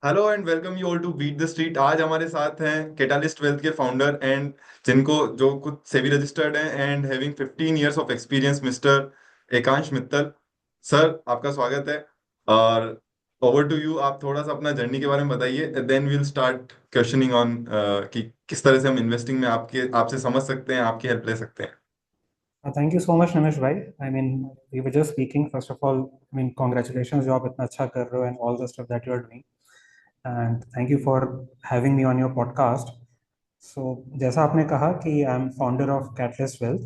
Hello and welcome you all to beat the street. आज हमारे साथ हैं कैटालिस्ट वेल्थ के फाउंडर एंड जिनको जो खुद सेबी रजिस्टर्ड हैं and having 15 years of experience, mister Ekansh Mittal. Sir, आपका स्वागत है। और ओवर टू यू, आप थोड़ा सा अपना जर्नी के बारे में बताइए, then we'll start questioning on कि किस तरह से हम इन्वेस्टिंग में आपके आपसे समझ सकते हैं, आपकी हेल्प ले सकते हैं। Thank you so much, Nimish bhai. I mean, we were just speaking. First of all, I mean, congratulations, job इतना अच्छा कर रहे हो and all the stuff that you are doing. And thank you for having me on your podcast. So, जैसा आपने कहा कि I'm founder of Catalyst Wealth,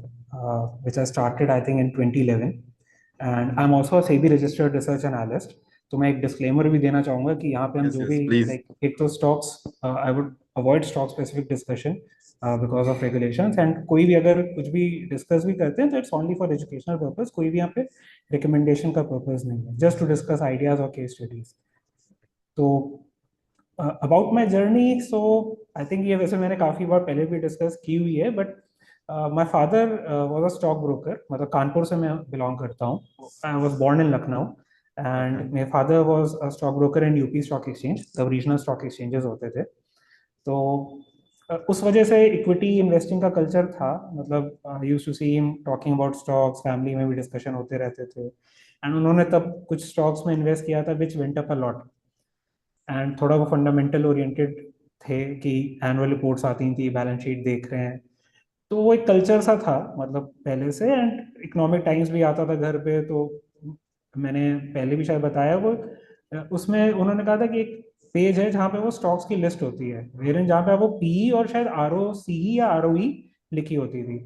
which I started I think in 2011, and I'm also a SEBI registered research analyst. तो मैं एक disclaimer भी देना चाहूँगा कि यहाँ पे हम यस जो यस भी प्लीज। लाइक एक तो stocks I would avoid stock specific discussion because of regulations and कोई भी अगर कुछ भी डिस्कस भी करते हैं तो it's only for educational purpose, कोई भी यहाँ पे रिकमेंडेशन का पर्पस नहीं है, जस्ट टू डिस्कस आइडियाज और केस स्टडीज। तो about my journey, so I think ये वैसे मैंने काफ़ी बार पहले भी डिस्कस की हुई है, but my father was a stock broker, मतलब कानपुर से मैं बिलोंग करता हूँ। I was born in Lucknow okay. And मेरे father was a stock broker in UP stock exchange, तब रीजनल स्टॉक एक्सचेंजेस होते थे। तो उस वजह से इक्विटी इन्वेस्टिंग का कल्चर था, मतलब used to see him talking about stocks, family में भी डिस्कशन होते रहते थे। एंड उन्होंने तब कुछ स्टॉक्स में इन्वेस्ट किया था विच went up a lot, and थोड़ा वो फंडामेंटल ओरिएंटेड थे कि एनुअल रिपोर्ट्स आती थी, बैलेंस शीट देख रहे हैं। तो वो एक कल्चर सा था मतलब पहले से, एंड इकोनॉमिक टाइम्स भी आता था घर पे। तो मैंने पहले भी शायद बताया वो, उसमें उन्होंने कहा था कि एक पेज है जहाँ पे वो स्टॉक्स की लिस्ट होती है, वेरियन जहाँ पे वो पी और शायद आर ओ सी या आर ओ ई लिखी होती थी।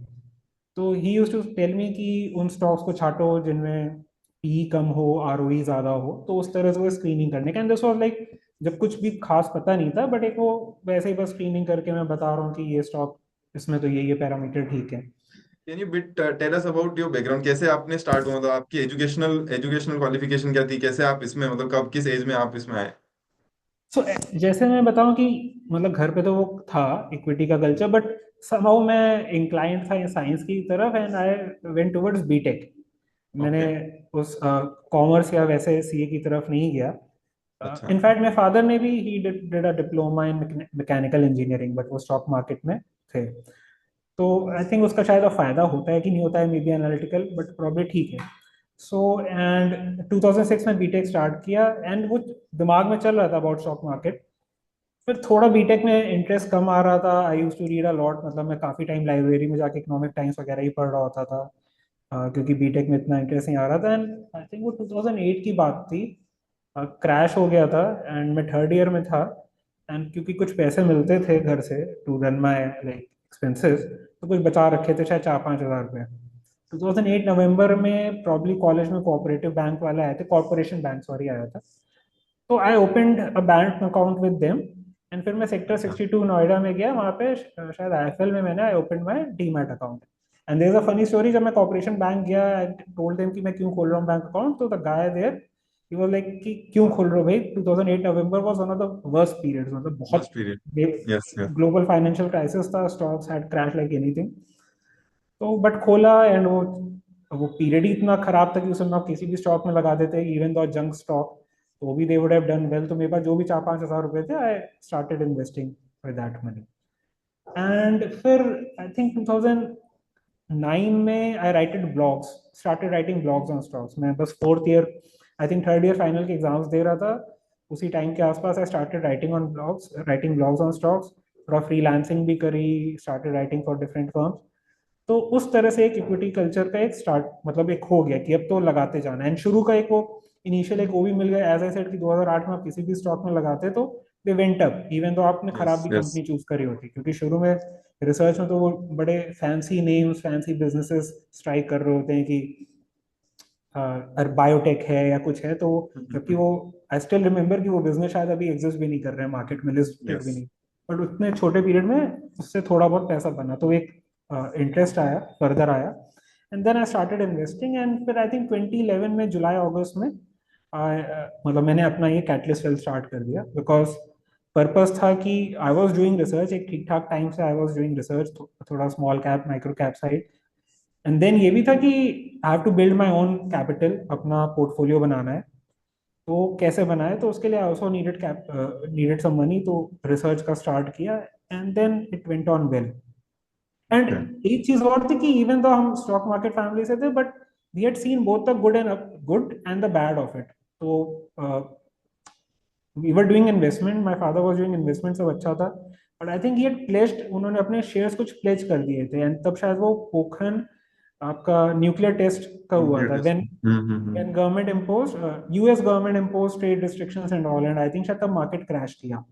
तो ही यूज टू टेल मी कि उन स्टॉक्स को छांटो जिनमें पी कम हो, आर ओ ई ज्यादा हो, तो उस तरह से वो स्क्रीनिंग करने का। एंड दिस वाज लाइक जब कुछ भी खास पता नहीं था, बट एक वो वैसे ही बस स्क्रीनिंग करके मैं बता रहा हूँ कि ये स्टॉक, इसमें तो ये पैरामीटर ठीक है। Can you bit tell us about your background, कैसे आपने स्टार्ट हुआ, मतलब आपकी एजुकेशनल एजुकेशनल क्वालिफिकेशन क्या थी, कैसे आप इसमें, मतलब कब किस एज में आप इसमें आए। सो जैसे मैं बताऊं कि मतलब घर पे तो वो था इक्विटी का कल्चर, बट समहाउ मैं इंक्लाइंड था साइंस की तरफ and I went towards BTech. मैंने ओके। उस कॉमर्स या वैसे सीए की तरफ नहीं गया। अच्छा। इनफैक्ट मेरे फादर ने भी he did a diploma in mechanical engineering, but वो स्टॉक मार्केट में थे। तो आई थिंक उसका शायद फायदा होता है कि नहीं होता है, may be analytical, but problem ठीक है। सो एंड 2006 में बीटेक स्टार्ट किया एंड वो दिमाग में चल रहा था अबाउट स्टॉक मार्केट। फिर थोड़ा बीटेक में इंटरेस्ट कम आ रहा था। I use to read a lot, मतलब मैं काफ़ी टाइम लाइब्रेरी में जाके इकोनॉमिक टाइम्स वगैरह ही पढ़ रहा होता था, क्योंकि बीटेक में इतना इंटरेस्ट नहीं आ रहा था। एंड आई थिंक वो 2008 की बात थी, क्रैश हो गया था एंड मैं थर्ड ईयर में था। एंड क्योंकि कुछ पैसे मिलते थे घर से to run my like expenses, तो कुछ बचा रखे थे शायद 4-5 हज़ार रुपये। 2008 नवंबर में प्रॉब्ली कॉलेज में कोऑपरेटिव बैंक वाले आए थे, कॉर्पोरेशन बैंक सॉरी आया था। तो I opened a bank account with them. And फिर मैं सेक्टर अच्छा। 62 नोएडा में गया, वहाँ पे शायद आईएफएल में मैंने I open my demat account. And there is a funny story, जब मैं कॉर्पोरेशन बैंक गया आई टोल्ड देम कि मैं क्यों खोल रहा हूँ बैंक अकाउंट, तो the guy there he was like कि क्यों खोल रहे हो भाई। 2008 November was one of the worst periods, मतलब बस बहुत period. Yes yes. Global financial crisis था, stocks had crash like anything. तो बट खोला एंड वो पीरियड ही इतना खराब था कि उसमें आप किसी भी स्टॉक में लगा देते, इवन दो जंक स्टॉक, तो भी they would have done well. तो मेरे पास जो भी 4-5 हज़ार रुपए थे, I started investing with that money. And फिर आई थिंक 2009 में I writed blogs, started writing blogs on stocks. मैं बस fourth year, I think third year final के एग्जाम्स दे रहा था, उसी टाइम के आसपास I started writing on blogs, writing blogs on stocks. थोड़ा फ्रीलांसिंग भी करी, started writing for different firms. तो उस तरह से एक इक्विटी कल्चर का एक स्टार्ट, मतलब एक हो गया कि अब तो लगाते जाना है। एंड शुरू का एक वो इनिशियल एक वो भी मिल गया, एज आई सेड कि 2008 में आप किसी भी स्टॉक में लगाते तो दे वेंट अप, इवन तो आपने यस खराब भी यस। कंपनी चूज करी होती, क्योंकि शुरू में रिसर्च में तो वो बड़े fancy names, fancy businesses strike कर रहे होते हैं कि बायोटेक है या कुछ है, तो जबकि वो आई स्टिल रिमेम्बर कि वो बिजनेस शायद अभी एग्जिस्ट भी नहीं कर रहे हैं, मार्केट में लिस्टेड भी यस। नहीं। बट उतने छोटे पीरियड में उससे थोड़ा बहुत पैसा बना, तो एक इंटरेस्ट आया, फर्दर आया। And then I started investing. And फिर आई थिंक 2011 में जुलाई अगस्त में मतलब मैंने अपना ये कैटलिस्ट वेल्थ स्टार्ट कर दिया, बिकॉज पर्पस था कि आई वॉज डूइंग रिसर्च एक ठीक ठाक टाइम से, आई वॉज डूइंग रिसर्च थोड़ा small cap micro cap side. And then ये भी था कि I have to build my own capital, अपना पोर्टफोलियो बनाना है। तो कैसे बनाए, तो उसके लिए I also needed some money, तो रिसर्च का स्टार्ट किया, and then it went on well. Okay. And एक चीज और थी कि इवन दो हम स्टॉक मार्केट फैमिली से थे, but we had seen both the good and the bad of it. तो we were doing investment, my father was doing investment, सब अच्छा था, but I think he had placed, उन्होंने अपने shares कुछ pledge कर दिए थे, एंड तब शायद वो पोखरन आपका न्यूक्लियर टेस्ट का हुआ था, Computers. When hmm. When government impose, US government impose trade restrictions and all, and I think शायद तब मार्केट क्रैश किया।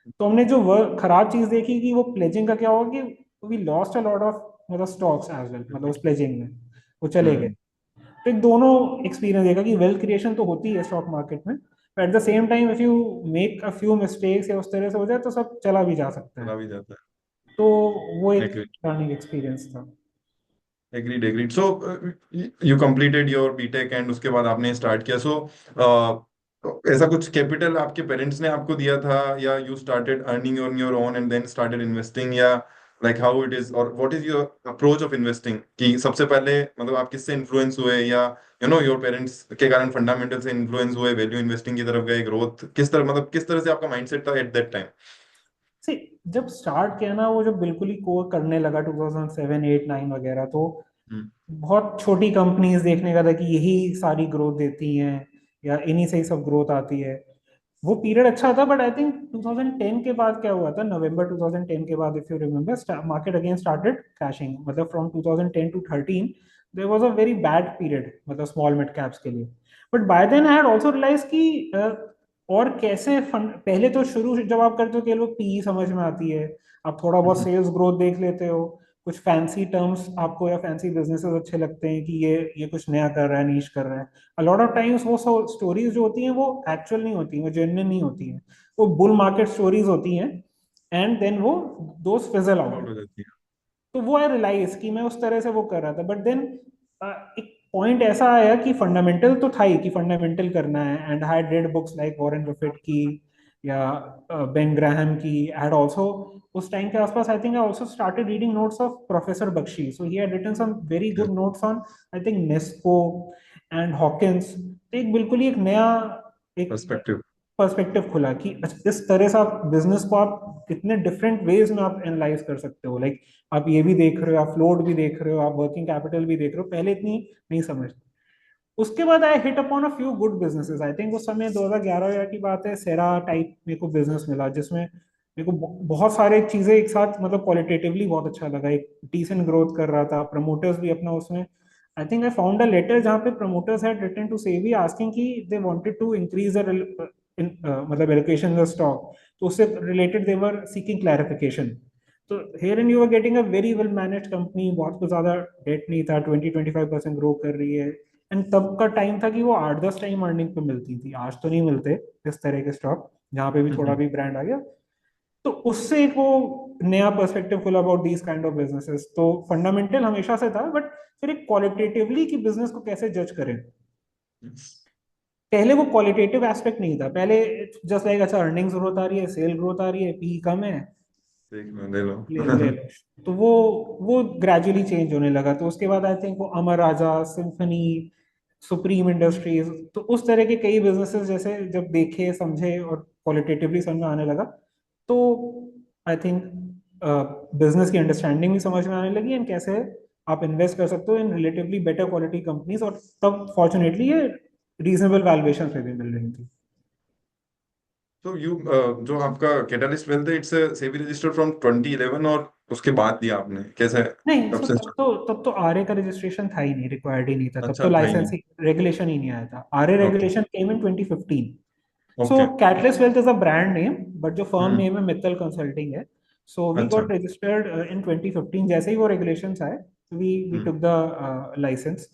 तो हमने जो खराब चीज देखी कि वो प्लेजिंग का क्या होगा कि we lost a lot of मतलब स्टॉक्स एज वेल, मतलब उस प्लेजिंग में वो चले गए। हम्म। तो एक दोनों एक्सपीरियंस देखा कि वेल्थ क्रिएशन तो होती है स्टॉक मार्केट में, but at the same time if you make a few mistakes या उस तरह से हो जाए तो सब चला भी जा सकता है। चला भी जाता तो वो है। एक लर्निंग एक्सपीरियंस था। Agreed agreed. So you completed your BTech and उसके बाद आपने स्टार्ट किया। सो ऐसा कुछ कैपिटल आपके पेरेंट्स ने आपको दिया था, या you started earning on your own and then started investing, या लाइक हाउ इट इज, और what is your approach of investing, कि सबसे पहले मतलब आप किससे इन्फ्लुएंस हुए, या योर पेरेंट्स के कारण फंडामेंटल से इन्फ्लुएंस हुए, वैल्यू इन्वेस्टिंग की तरफ गए, ग्रोथ किस तरह, मतलब किस तरह से आपका माइंडसेट था एट दैट टाइम? सी, जब स्टार्ट किया ना, वो जब बिल्कुल ही कोर करने लगा 2007 8 9 वगैरह, तो हम्म। बहुत छोटी कंपनीज देखने का था कि यही सारी ग्रोथ देती हैं या इन्हीं से ही सब ग्रोथ आती है। वो पीरियड अच्छा था, बट आई थिंक 2010 के बाद क्या हुआ था, नवंबर 2010 के बाद, if you remember, market again started crashing, मतलब from 2010 to 13 there was a very bad period, मतलब स्मॉल मिड कैप्स के लिए। But by then I had also realise कि और कैसे फंड, पहले तो शुरू जब आप करते हो केवल पी समझ में आती है, आप थोड़ा बहुत सेल्स ग्रोथ देख लेते हो, कुछ फैंसी टर्म्स आपको या फैंसी बिजनेसेस अच्छे लगते हैं कि ये कुछ नया कर रहा है, नीश कर रहा है। अ लॉट ऑफ टाइम्स वो स्टोरीज जो होती हैं वो एक्चुअल नहीं होती हैं, वो जेन्युइन नहीं होती हैं, वो बुल मार्केट स्टोरीज होती हैं, एंड देन वो दोस फिजल आउट आउट। हो जाती तो वो आई रियलाइज कि मैं उस तरह से वो कर रहा था, बट देन एक पॉइंट ऐसा आया कि फंडामेंटल तो था ही कि फंडामेंटल करना है, and I read books like Warren Buffett की या बेन ग्राहम की, एंड आल्सो उस टाइम के आसपास I think I also started reading notes of professor Bakshi, so he had written some very है। Good notes on I think Nesco and Hawkins. तो एक बिल्कुल ही एक नया एक पर्सपेक्टिव। पर्सपेक्टिव खुला कि अच्छा, इस तरह से आप बिजनेस को आप कितने डिफरेंट वेज में आप एनालाइज कर सकते हो, लाइक आप ये भी देख रहे हो, आप फ्लोट भी देख रहे हो, आप वर्किंग कैपिटल भी देख रहे हो, पहले इतनी नहीं समझते। उसके बाद I hit upon a few good businesses, I think उस समय 2011 की बात है, सेरा टाइप मेरे को बिजनेस मिला जिसमें मेरे को बहुत सारे चीजें एक साथ, मतलब क्वालिटेटिवली बहुत अच्छा लगा, एक डिसेंट ग्रोथ कर रहा था, प्रमोटर्स भी अपना उसमें, I think I found a letter जहाँ पे promoters had written to SEBI asking कि दे वांटेड टू इंक्रीज मतलब एलोकेशन द स्टॉक, तो उससे related they were seeking clarification. तो here and you are getting a very well manage company, बहुत कुछ ज्यादा डेट नहीं था, 20-25% ग्रो कर रही है, एंड तब का टाइम था कि वो 8-10 टाइम अर्निंग पे मिलती थी, आज तो नहीं मिलते इस तरह के स्टॉक जहाँ पे भी थोड़ा भी ब्रांड आ गया। तो उससे एक वो नया पर्सपेक्टिव खुला about these kind of businesses. तो फंडामेंटल हमेशा से था, बट फिर एक क्वालिटेटिवली कि बिजनेस को कैसे जज करें, पहले वो क्वालिटेटिव एस्पेक्ट नहीं था, पहले जस्ट लाइक अच्छा अर्निंग्स ग्रोथ आ रही है, सेल ग्रोथ आ रही है, पी कम है, देख लो, ले लो। ले लो। तो वो ग्रेजुअली चेंज होने लगा, तो उसके बाद आई थिंक वो अमर राजा, सिम्फनी, सुप्रीम इंडस्ट्रीज, तो उस तरह के कई बिजनेसेस जैसे जब देखे समझे और क्वालिटेटिवली समझ में आने लगा, तो आई थिंक बिजनेस की अंडरस्टैंडिंग भी समझ में आने लगी, एंड कैसे आप इन्वेस्ट कर सकते हो in relatively better quality companies, और तब फॉर्चुनेटली ये रीजनेबल वैल्यूएशन पे भी मिल रही थी। तो यू जो आपका कैटलिस्ट वेल्थ है, इट्स सेबी रजिस्टर्ड फ्रॉम 2011, और उसके बाद दिया आपने कैसे, नहीं, कब सो से तब तो आरए का रजिस्ट्रेशन था ही नहीं, रिक्वायर्ड ही नहीं था, तब अच्छा तो था ही नहीं। लाइसेंस रेगुलेशन ही नहीं आया था, RA okay. Regulation came in 2015। So okay. Catalyst Wealth is a brand name, but जो फर्म हम्म। नेम है मित्तल कंसल्टिंग है। सो वी अच्छा। गॉट रजिस्टर्ड इन 2015, जैसे ही वो रेगुलेशंस आए we hmm. Took the licence,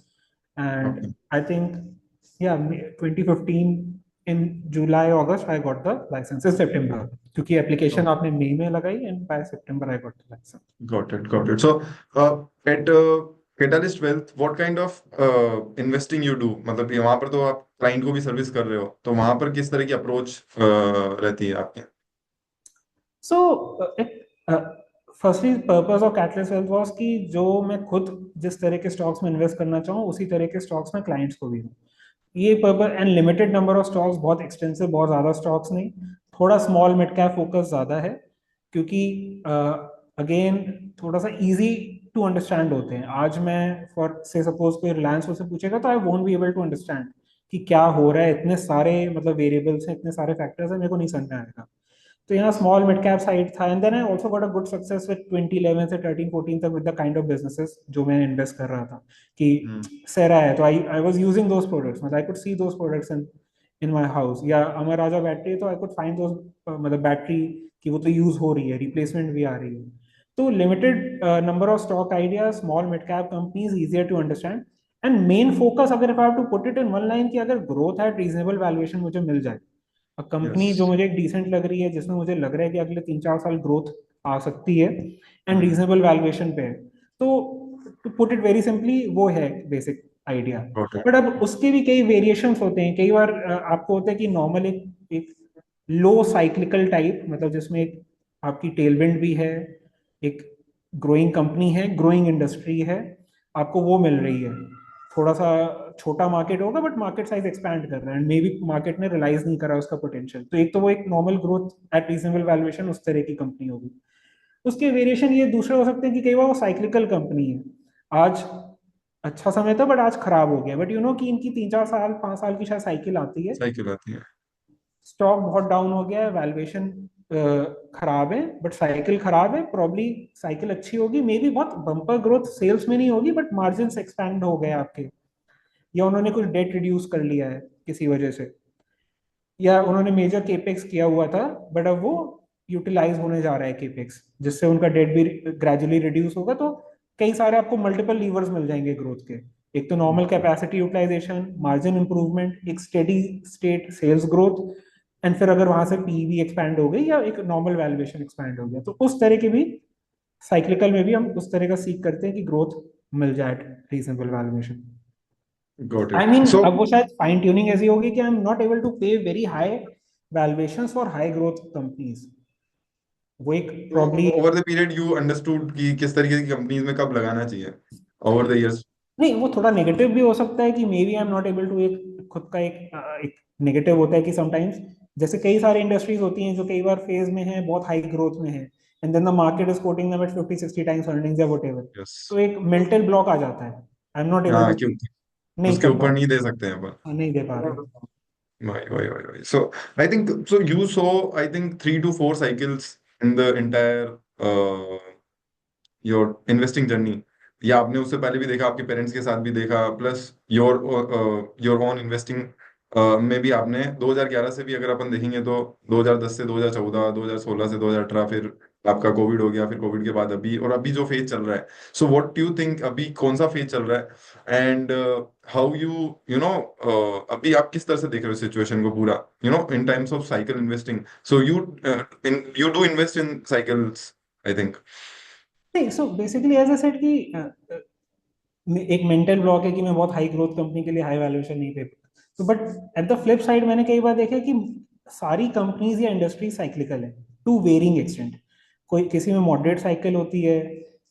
and okay. I think या 2015 in July August I got the licence in September, क्योंकि एप्लीकेशन आपने मई में लगाई, and by September I got the licence. Got it, got it. So at Catalyst Wealth what kind of investing you do, मतलब ये वहां पर तो आप क्लाइंट को भी सर्विस कर रहे हो, तो वहां पर किस तरह की अप्रोच रहती है आपकी? So, firstly purpose of catalyst wealth was कि जो मैं खुद जिस तरह के स्टॉक्स में इन्वेस्ट करना चाहूँ उसी तरह के स्टॉक्स में क्लाइंट्स को भी दूं। ये purpose and limited number of stocks, बहुत एक्सटेंसिव, बहुत ज़्यादा स्टॉक्स नहीं, थोड़ा स्मॉल मिड कैप फोकस ज़्यादा है, क्योंकि अगेन थोड़ा सा इजी टू अंडरस्टैंड होते हैं। आज मैं फॉर से सपोज कोई रिलायंस से पूछेगा तो I won't be able to understand कि क्या हो रहा है, इतने सारे मतलब वेरिएबल्स हैं, इतने सारे फैक्टर्स हैं, मेरे को नहीं समझ में आएगा। तो यहाँ स्मॉल मिड कैप साइड था, and then I also got a good success with 2011 से 13 14 तक with the kind of businesses जो मैं इन्वेस्ट कर रहा था। कि हम्म। सेरा है तो I was using those products, मतलब I could see those products in my house, या अमर राजा बैटरी तो आई कुड फाइंड दोस, मतलब बैटरी की वो तो यूज हो रही है, रिप्लेसमेंट भी आ रही है। तो limited number of stock idea, small mid cap companies, easier to understand, and main focus अगर if I have to put it in one line, कि अगर ग्रोथ एट रीजनेबल वैल्यूएशन मुझे मिल जाए, कंपनी जो यस। मुझे एक डिसेंट लग रही है, जिसमें मुझे लग रहा है कि अगले 3 4 साल ग्रोथ आ सकती है एंड रीजनेबल वैल्यूएशन पे है, तो to put it very simply वो है basic idea. Got it. But अब उसके भी कई वेरिएशंस होते हैं। कई बार आपको होता है कि नॉर्मल एक लो साइक्लिकल टाइप, मतलब जिसमें एक आपकी टेलविंड भी है, एक ग्रोइंग कंपनी है, ग्रोइंग इंडस्ट्री है, आपको वो मिल रही है। थोड़ा सा छोटा मार्केट होगा बट मार्केट साइज एक्सपैंड कर रहा है, एंड मे बी मार्केट ने रियलाइज नहीं करा उसका पोटेंशियल, तो एक तो वो एक normal growth at reasonable valuation उस तरह की कंपनी होगी। उसके वेरिएशन ये दूसरे हो सकते हैं कि कई बार वो साइक्लिकल कंपनी है, आज अच्छा समय था बट आज खराब हो गया, बट यू नो कि इनकी 3 4 साल 5 साल की शायद साइकिल आती है, साइकिल आती है। स्टॉक बहुत डाउन हो गया है, वैल्यूएशन खराब है, बट साइकिल खराब है, प्रॉब्ली साइकिल अच्छी होगी, मे बी बहुत बम्पर ग्रोथ सेल्स में नहीं होगी बट मार्जिन एक्सपैंड हो गए आपके, या उन्होंने कुछ डेट रिड्यूस कर लिया है किसी वजह से, या उन्होंने मेजर केपेक्स किया हुआ था बट अब वो यूटिलाइज होने जा रहा है केपेक्स, जिससे उनका डेट भी ग्रेजुअली रिड्यूस होगा। तो कई सारे आपको मल्टीपल लीवर्स मिल जाएंगे ग्रोथ के, एक तो normal capacity utilisation, margin improvement, एक steady state sales growth, and फिर अगर वहां से पी भी एक्सपैंड हो गई या एक नॉर्मल वैल्यूएशन एक्सपैंड हो गया, तो उस तरह के भी साइक्लिकल में भी हम उस तरह का सीख करते हैं कि ग्रोथ मिल जाए reasonable valuation. Got I it. Mean so अब वो शायद फाइन ट्यूनिंग ऐसी होगी कि I am not able to pay very high valuations for high growth companies, वो एक probably. Over the period you understood कि किस तरीके की कंपनीज में कब लगाना चाहिए ओवर द इयर्स। नहीं, वो थोड़ा नेगेटिव भी हो सकता है कि maybe I am not able to, एक खुद का एक नेगेटिव होता है कि समटाइम्स, जैसे कई सारी इंडस्ट्रीज होती हैं जो कई बार फेज में है, बहुत हाई ग्रोथ में है, and then the market is quoting them at 50 60 times earnings या व्हाटएवर, यस। तो एक मेंटल ब्लॉक आ जाता है, आई एम नॉट एबल हाँ, टू, क्योंकि नहीं उसके कर पा ऊपर नहीं दे सकते हैं अपन। रहे, नहीं दे पा रहे। Why. So I think so. You saw, I think, 3 to 4 cycles in the entire your investing journey, या आपने उससे पहले भी देखा, आपके पेरेंट्स के साथ भी देखा, प्लस योर ओन इन्वेस्टिंग में भी आपने 2011 से भी अगर अपन देखेंगे तो 2010 से 2014, 2016 से 2018, फिर आपका कोविड हो गया, फिर कोविड के बाद अभी, और अभी जो फेज चल रहा है। So what do you think, अभी कौन सा फेज चल रहा है, and how you you know अभी आप किस तरह से देख रहे हो सिचुएशन को पूरा, in times of cycle investing? So you do invest in cycles, I think. नहीं, so basically as a said कि एक मेंटल ब्लॉक है कि मैं बहुत हाई ग्रोथ कंपनी के लिए हाई वैल्यूएशन नहीं पे, तो but at the flip side मैंने कई बार देखा कि सारी कंपनीज या इंडस्ट्री साइक्लिकल है टू वेरिंग एक्सटेंट। कोई किसी में मॉडरेट साइकिल होती है,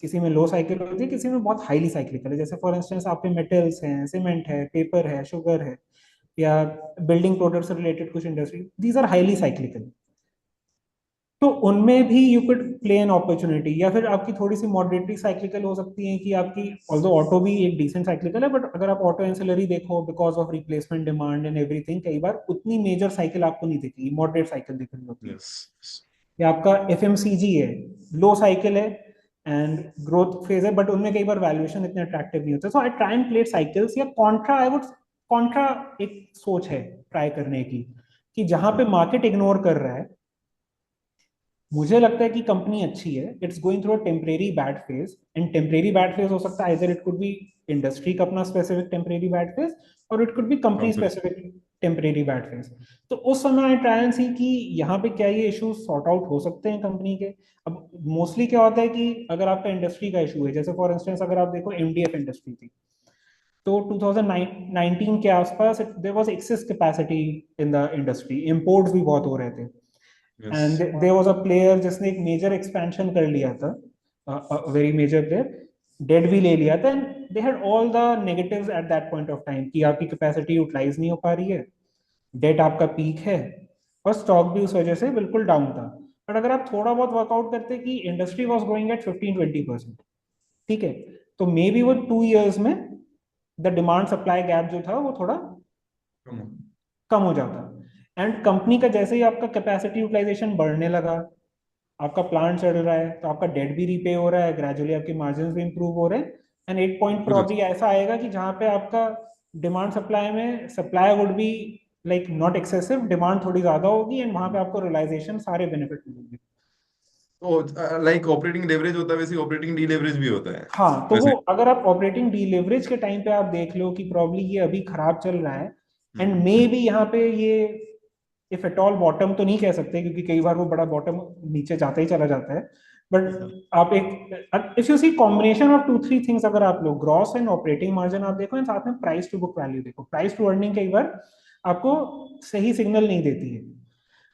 किसी में लो साइकिल होती है, किसी में बहुत हाईली साइक्लिकल है, जैसे फॉर इंस्टेंस आप पे मेटल्स हैं, सीमेंट है, पेपर है, शुगर है, या बिल्डिंग प्रोडक्ट्स से रिलेटेड कुछ industry, these are highly cyclical. तो उनमें भी you could play an opportunity, या फिर आपकी थोड़ी सी मॉडरेटली साइक्लिकल हो सकती है कि आपकी, ऑल्दो ऑटो भी एक डिसेंट साइक्लिकल है, बट अगर आप ऑटो एंसिलरी देखो, because of replacement demand and everything, कई बार उतनी मेजर साइकिल आपको नहीं दिखेगी, मॉडरेट साइकिल दिख रही होती है। यस। या आपका एफएमसीजी है, लो साइकिल है एंड ग्रोथ फेज है, बट उनमें कई बार वैल्यूएशन इतने अट्रैक्टिव नहीं होते, so I try and play cycles, या कॉन्ट्रा आई वुड, कॉन्ट्रा एक सोच है ट्राई करने की, कि जहां पे मार्केट इग्नोर कर रहा है, मुझे लगता है कि कंपनी अच्छी है, it's going through a temporary bad phase, and temporary bad phase हो सकता है इधर, इट कुड बी इंडस्ट्री का अपना स्पेसिफिक टेम्परेरी बैड फेज, और it could be company company. Specific temporary bad phase. तो उस समय आई ट्राई एंड सी कि यहाँ पे क्या ये इश्यूज सॉर्ट आउट हो सकते हैं कंपनी के। अब मोस्टली क्या होता है कि अगर आपका इंडस्ट्री का इशू है, जैसे फॉर इंस्टेंस अगर आप देखो एमडीएफ इंडस्ट्री थी, तो 2019 के आसपास there was excess capacity in the industry, imports भी बहुत हो रहे थे, yes. And there was a player जिसने एक मेजर एक्सपेंशन कर लिया था, वेरी मेजर प्लेयर, डेट भी ले लिया था, and they had all the negatives at that point of time कि आपकी कैपेसिटी यूटिलाइज नहीं हो पा रही है, डेट आपका पीक है, और स्टॉक भी उस वजह से बिल्कुल डाउन था। बट अगर आप थोड़ा बहुत वर्कआउट करते कि इंडस्ट्री वॉज ग्रोइंग एट 15-20%, ठीक है, तो मे बी वो 2 years में द डिमांड सप्लाई गैप जो था वो थोड़ा कम हो। कम हो जाता। एंड कंपनी का जैसे ही आपका कैपेसिटी यूटिलाइजेशन बढ़ने लगा, आपका प्लांट चल रहा है, तो आपका डेट भी रीपे हो रहा है, ग्रेजुअली आपके मार्जिन भी इंप्रूव हो रहे हैं, एंड एक पॉइंट हो प्रॉब्ली जाता ऐसा आएगा कि जहाँ पे आपका डिमांड सप्लाई में supply would be like not excessive, demand थोड़ी ज्यादा होगी, एंड वहां पे आपको रियलाइजेशन सारे बेनिफिट मिलेंगे। तो लाइक ऑपरेटिंग लेवरेज होता है, वैसे ऑपरेटिंग डी लेवरेज भी होता है हाँ, तो वो वैसे। अगर आप ऑपरेटिंग लीवरेज के टाइम पे आप देख लो कि प्रॉब्ली ये अभी खराब चल रहा है, एंड हम्म, मे भी यहाँ पे ये इफ एट ऑल बॉटम तो नहीं कह सकते क्योंकि कई बार वो बड़ा बॉटम नीचे जाता ही चला जाता है, बट आप एक if you see combination of 2-3 things, अगर आप लोग ग्रॉस एंड ऑपरेटिंग मार्जिन आप देखो, एंड साथ में प्राइस टू बुक वैल्यू देखो, प्राइस टू अर्निंग कई बार आपको सही सिग्नल नहीं देती है।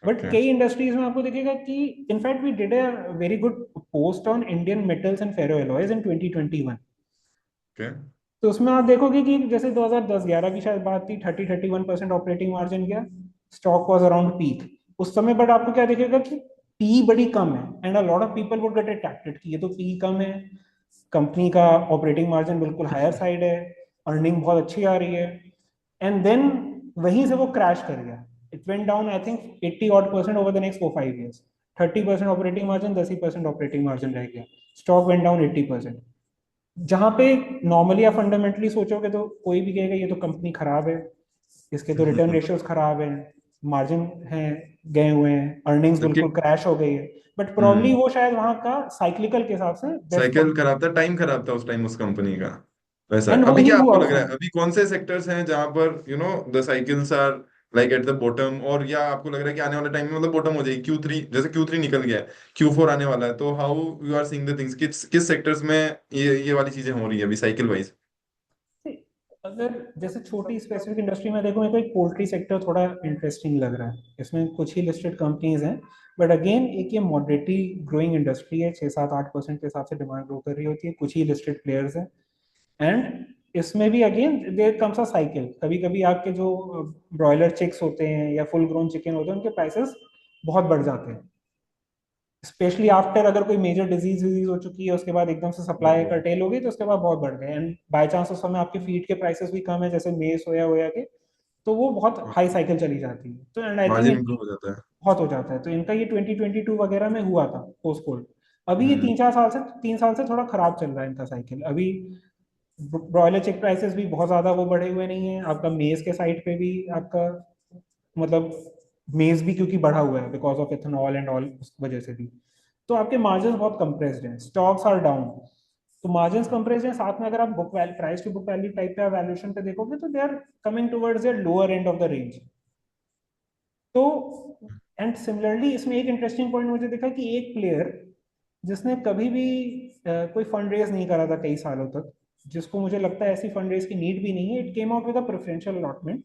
बट ओके कई इंडस्ट्रीज में आपको दिखेगा कि in fact we did a very good post on Indian Metals and Ferro Alloys in 2021। Okay. तो उसमें आप देखोगे कि जैसे 2010-11 की शायद बात थी, 30-31% ऑपरेटिंग मार्जिन गया, स्टॉक वाज अराउंड पीक उस समय, बट आपको क्या दिखेगा कि पी बड़ी कम है, and a lot of people would get attracted कि ये तो पी कम है, कंपनी का ऑपरेटिंग मार्जिन बिल्कुल हायर साइड है, अर्निंग बहुत अच्छी आ रही है, एंड देन वहीं से वो क्रैश कर गया। It went down I think 80 odd % over the next 4-5 years। 30% operating margin, 10% operating margin रह गया, स्टॉक वेंट डाउन 80%। जहां पे नॉर्मली आप फंडामेंटली सोचोगे तो कोई भी कहेगा ये तो कंपनी खराब है, इसके तो रिटर्न रेशियोज खराब है, मार्जिन हैं गए हुए हैं, अर्निंग्स जबकि बिल्कुल क्रैश हो गई है, बट प्रॉब्ली हम्म, वो शायद वहां का साइक्लिकल के हिसाब से बेस्ट साइकिल खराब था, टाइम खराब था उस टाइम उस कंपनी का। वैसा है। एंड अभी वही क्या हुआ आपको उस लग रहा है, समय। अभी कौन से सेक्टर्स हैं जहां पर the cycles are like at the bottom, और या आपको लग रहा है कि आने वाले टाइम में मतलब बॉटम हो जाएगी Q3, जैसे Q3 निकल गया है, Q4 आने वाला है, तो how you are seeing the things, किस किस सेक्टर्स में ये वाली चीजें हो रही है अभी साइकिल वाइज। अगर जैसे छोटी स्पेसिफिक इंडस्ट्री में देखो, मेरे को एक पोल्ट्री सेक्टर थोड़ा इंटरेस्टिंग लग रहा है, इसमें कुछ ही लिस्टेड कंपनीज हैं, बट अगेन एक ये मॉडरेटली ग्रोइंग इंडस्ट्री है, 6-7-8% के हिसाब से डिमांड ग्रो कर रही होती है, कुछ ही लिस्टेड प्लेयर्स हैं, एंड इसमें भी again there comes a cycle, कभी कभी आपके जो ब्रॉयलर चिक्स होते हैं या फुल ग्रोन चिकन होते हैं उनके प्राइसेस बहुत बढ़ जाते हैं, स्पेशली आफ्टर अगर कोई मेजर डिजीज विजीज हो चुकी है, उसके बाद एकदम से सप्लाई कर्टेल हो गई तो उसके बाद बहुत बढ़ गए, एंड बाय चांस उस समय आपके फीड के प्राइसेस भी कम है जैसे मेस होया के, तो वो बहुत हाई साइकिल चली जाती है, तो एंड आई थिंक मार्जिन इनकी इंप्रूव हो जाता है। बहुत हो जाता है, तो इनका ये 2022 वगैरह में हुआ था पोस्ट कोल्ड। अभी ये हम्म। 3 साल से थोड़ा खराब चल रहा है इनका साइकिल। अभी ब्रॉयलर चिक प्राइसेस भी बहुत ज्यादा वो बढ़े हुए नहीं है, आपका मेज के साइड पे भी आपका मतलब मेज भी क्योंकि बढ़ा हुआ है because of ethanol and all, उस वजह से भी, तो आपके मार्जिन बहुत कंप्रेस्ड हैं, स्टॉक्स आर डाउन, तो मार्जिन कंप्रेस्ड हैं, साथ में अगर आप book value price to book value type पे वैल्यूएशन पे देखोगे तो they are coming towards the lower end of the range. तो एंड सिमिलरली इसमें एक इंटरेस्टिंग पॉइंट मुझे दिखा कि एक प्लेयर जिसने कभी भी कोई फंड रेज नहीं करा था कई सालों तक, जिसको मुझे लगता है ऐसी फंड रेज की नीड भी नहीं है, it came out with a preferential allotment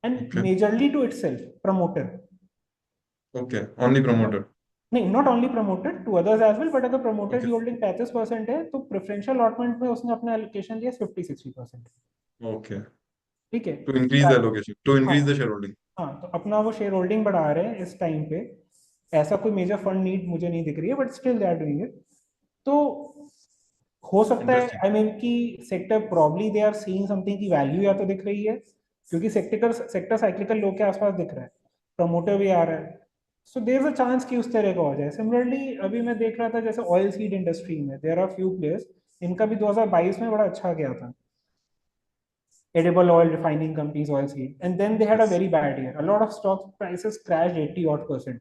and okay. Majorly to itself, promoter. Okay, only promoter. नहीं, not only promoted to others as well, but अगर प्रमोटर ओके। की होल्डिंग 35% है तो प्रेफरेंशियल अलॉटमेंट में उसने अपना एलोकेशन दिया 50-60%। ओके, ठीक है। To increase the allocation, to हाँ, इंक्रीज द शेयर होल्डिंग। हाँ, तो अपना वो शेयर होल्डिंग बढ़ा रहे हैं इस टाइम पे, ऐसा कोई मेजर फंड नीड मुझे नहीं दिख रही है, but still they are doing it. तो हो सकता है इंटरेस्टिंग। आई मीन कि sector probably they are seeing something की वैल्यू या तो दिख रही है, क्योंकि सेक्टर साइक्लिकल लो के आसपास दिख रहा है, प्रमोटर भी आ रहा है, so there is a chance कि उस तरह का हो जाए। सिमिलरली अभी मैं देख रहा था जैसे ऑयल सीड इंडस्ट्री में देयर आर फ्यू प्लेयर्स, इनका भी 2022 में बड़ा अच्छा गया था, edible oil refining companies, oil seed, and then they had a yes. very bad year, a lot of stock prices crashed 80 odd %।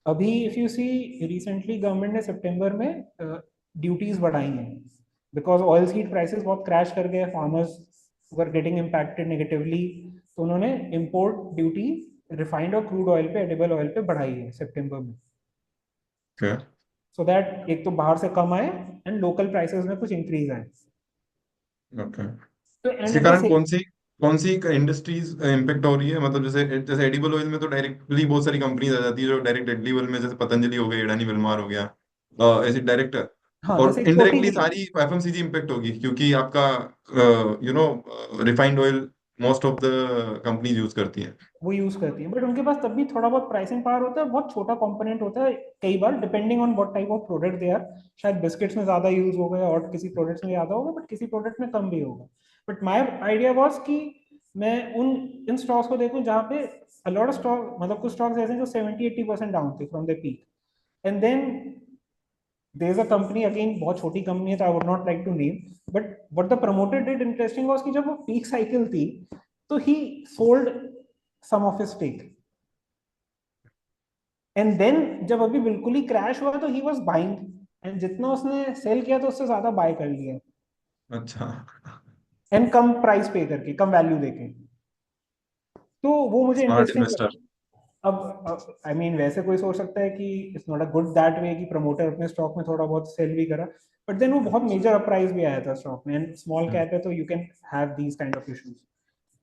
अभी if you see recently government ने सितंबर में ड्यूटीज बढ़ाई हैं बिकॉज ऑयल सीड प्राइसेस बहुत crash कर गए, farmers were getting impacted negatively, तो उन्होंने इंपोर्ट ड्यूटी रिफाइंड और क्रूड ऑयल पे, एडिबल ऑयल पे बढ़ाई है सितंबर में, ओके। सो दैट एक तो बाहर से कम आए एंड लोकल प्राइसेस में कुछ इंक्रीज आए, ओके। तो एंड इसके एट द कारण सेम। कौन सी इंडस्ट्रीज इम्पेक्ट हो रही है, मतलब जैसे जैसे एडिबल ऑयल में तो डायरेक्टली बहुत सारी कंपनीज आ जाती है जो डायरेक्ट एडिबल में, जैसे पतंजलि हो गई, अडानी विल्मार हो गया, ऐसे डायरेक्ट हाँ, और जैसे एक छोटी इनडायरेक्टली सी, सारी एफएमसीजी इम्पेक्ट होगी, क्योंकि आपका refined oil most of the companies use करती हैं। वो यूज करती हैं, बट उनके पास तब भी थोड़ा बहुत प्राइसिंग पावर होता है, बहुत छोटा कंपोनेंट होता है कई बार, depending on what type of product they are. शायद बिस्किट्स में ज्यादा यूज होगा और किसी प्रोडक्ट्स में ज्यादा होगा, बट किसी प्रोडक्ट में कम भी होगा। बट माय आइडिया वाज कि मैं उन इन स्टॉक्स को देखूं जहाँ पे अ लॉट ऑफ स्टॉक, मतलब कुछ स्टॉक्स ऐसे हैं जो 70-80% डाउन थे from the peak, and then there is a company, again बहुत छोटी कंपनी है तो I would not like to name, but what the promoter did interesting was कि जब वो पीक साइकिल थी तो ही sold some of his stake, and then जब अभी बिल्कुल ही क्रैश हुआ तो ही वाज बाइंग, एंड जितना उसने सेल किया तो उससे ज्यादा बाय कर लिया, अच्छा। एंड कम प्राइस पे करके, कम वैल्यू देके। तो वो मुझे स्मार्ट इंटरेस्टिंग इन्वेस्टर। लगा। अब आई मीन वैसे कोई सोच सकता है कि it's not a good that way कि प्रमोटर अपने स्टॉक में थोड़ा बहुत सेल भी करा, बट देन वो बहुत मेजर अपराइज भी आया था स्टॉक में, एंड स्मॉल कैप है तो you can have these kind of issues.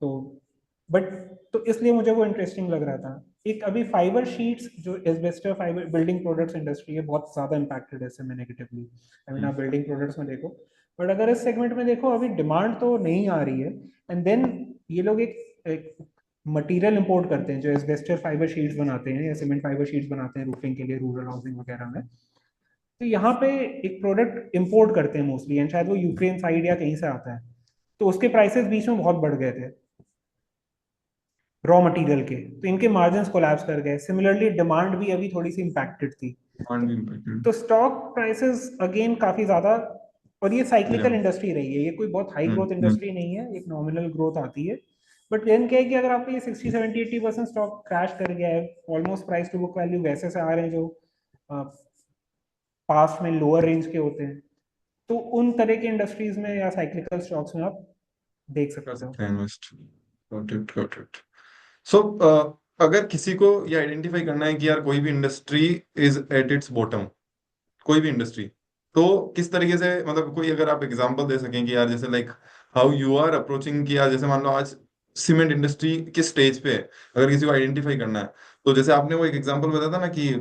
तो बट तो इसलिए मुझे वो इंटरेस्टिंग लग रहा था। एक अभी फाइबर शीट्स, जो asbestos fibre building products industry है, बहुत ज्यादा इंपैक्टेड है इससे में नेगेटिवली। आई मीन आप बिल्डिंग प्रोडक्ट्स में देखो, बट अगर इस सेगमेंट में देखो अभी डिमांड तो नहीं आ रही है, एंड देन ये लोग एक मटेरियल इंपोर्ट करते हैं जो एस्बेस्टर फाइबर शीट्स बनाते हैं या सीमेंट फाइबर शीट्स बनाते हैं रूफिंग के लिए, रूरल हाउसिंग वगैरह में। तो यहाँ पे एक प्रोडक्ट इंपोर्ट करते हैं मोस्टली, एंड शायद वो यूक्रेन साइड या कहीं से आता है, तो उसके प्राइसेस बीच में बहुत बढ़ गए थे रॉ मटेरियल के, तो इनके मार्जिन्स कोलैप्स कर गए। सिमिलरली डिमांड भी अभी थोड़ी सी इंपैक्टेड थी, डिमांड भी इम्पैक्टेड। तो स्टॉक प्राइसेस अगेन काफी ज्यादा, और ये या। साइक्लिकल इंडस्ट्री रही है, ये कोई बहुत हाई ग्रोथ हम्म। इंडस्ट्री नहीं है, एक नॉमिनल ग्रोथ आती है। बट देन क्या है कि अगर आपको ये 60-70-80% स्टॉक क्रैश कर गया है, almost price to book value वैसे से आ रहे हैं जो पास्ट में लोअर रेंज के होते हैं, तो उन तरह के इंडस्ट्रीज में या साइक्लिकल स्टॉक्स में आप देख कर सकते हो। सकते हैं invest. Got it, got it. So अगर किसी को ये आइडेंटिफाई करना है कि यार कोई भी industry is at its bottom, कोई भी इंडस्ट्री, तो किस तरीके से, मतलब कोई अगर आप एग्जांपल दे सकें कि यार जैसे like how you are approaching, कि यार जैसे मान लो आज सीमेंट इंडस्ट्री किस स्टेज पे है, अगर किसी को आइडेंटिफाई करना है, तो जैसे आपने वो एक एग्जांपल बताया था ना कि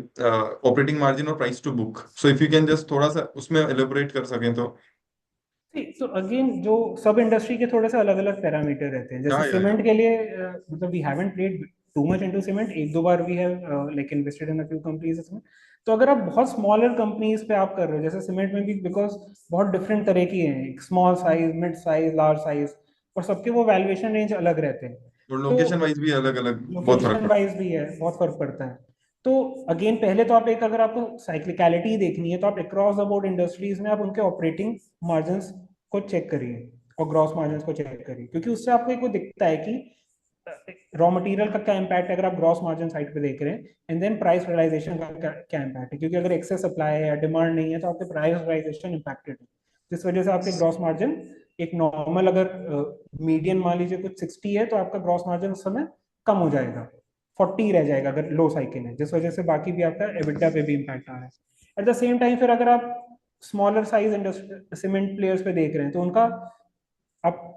ऑपरेटिंग मार्जिन और price to book, so if you can just थोड़ा सा उसमें एलिबोरेट कर सकें तो। तो अगेन जो सब इंडस्ट्री के थोड़े से अलग अलग पैरामीटर रहते हैं, जैसे या। सीमेंट के लिए मतलब we haven't played too much into cement, एक दो बार we have like invested in a few companies इसमें। तो अगर आप बहुत स्मॉलर कंपनीज पे आप कर रहे हो, जैसे सीमेंट में भी बिकॉज बहुत डिफरेंट तरह की हैं, small size, mid size, large size, और सबके वो वैल्यूएशन रेंज अलग रहते हैं। और तो लोकेशन वाइज भी अलग अलग बहुत फर्क लोकेशन पड़ता वाइज भी है, बहुत फर्क पड़ता है। तो अगेन पहले तो आप एक, अगर आपको साइक्लिकलिटी देखनी है तो आप अक्रॉस द बोर्ड इंडस्ट्रीज में आप उनके ऑपरेटिंग मार्जिन्स को चेक करिए और ग्रॉस मार्जिन्स को चेक करिए, क्योंकि उससे आपको एक वो दिखता है कि रॉ मटेरियल का क्या इम्पैक्ट है अगर आप ग्रॉस मार्जिन साइड पे देख रहे हैं, एंड देन प्राइस रियलाइजेशन का क्या इम्पैक्ट है, क्योंकि अगर एक्सेस सप्लाई है या डिमांड नहीं है तो आपके प्राइस रियलाइजेशन इम्पैक्टेड है, जिस वजह से आपके ग्रॉस मार्जिन एक नॉर्मल, अगर मीडियन मान लीजिए कुछ 60 है तो आपका ग्रॉस मार्जिन उस समय कम हो जाएगा, 40 रह जाएगा अगर लो साइकिल है, जिस वजह से बाकी भी आपका एबिटा पे भी इम्पैक्ट आ रहा है। एट द सेम टाइम फिर अगर आप smaller size industry cement players पे देख रहे हैं तो उनका आप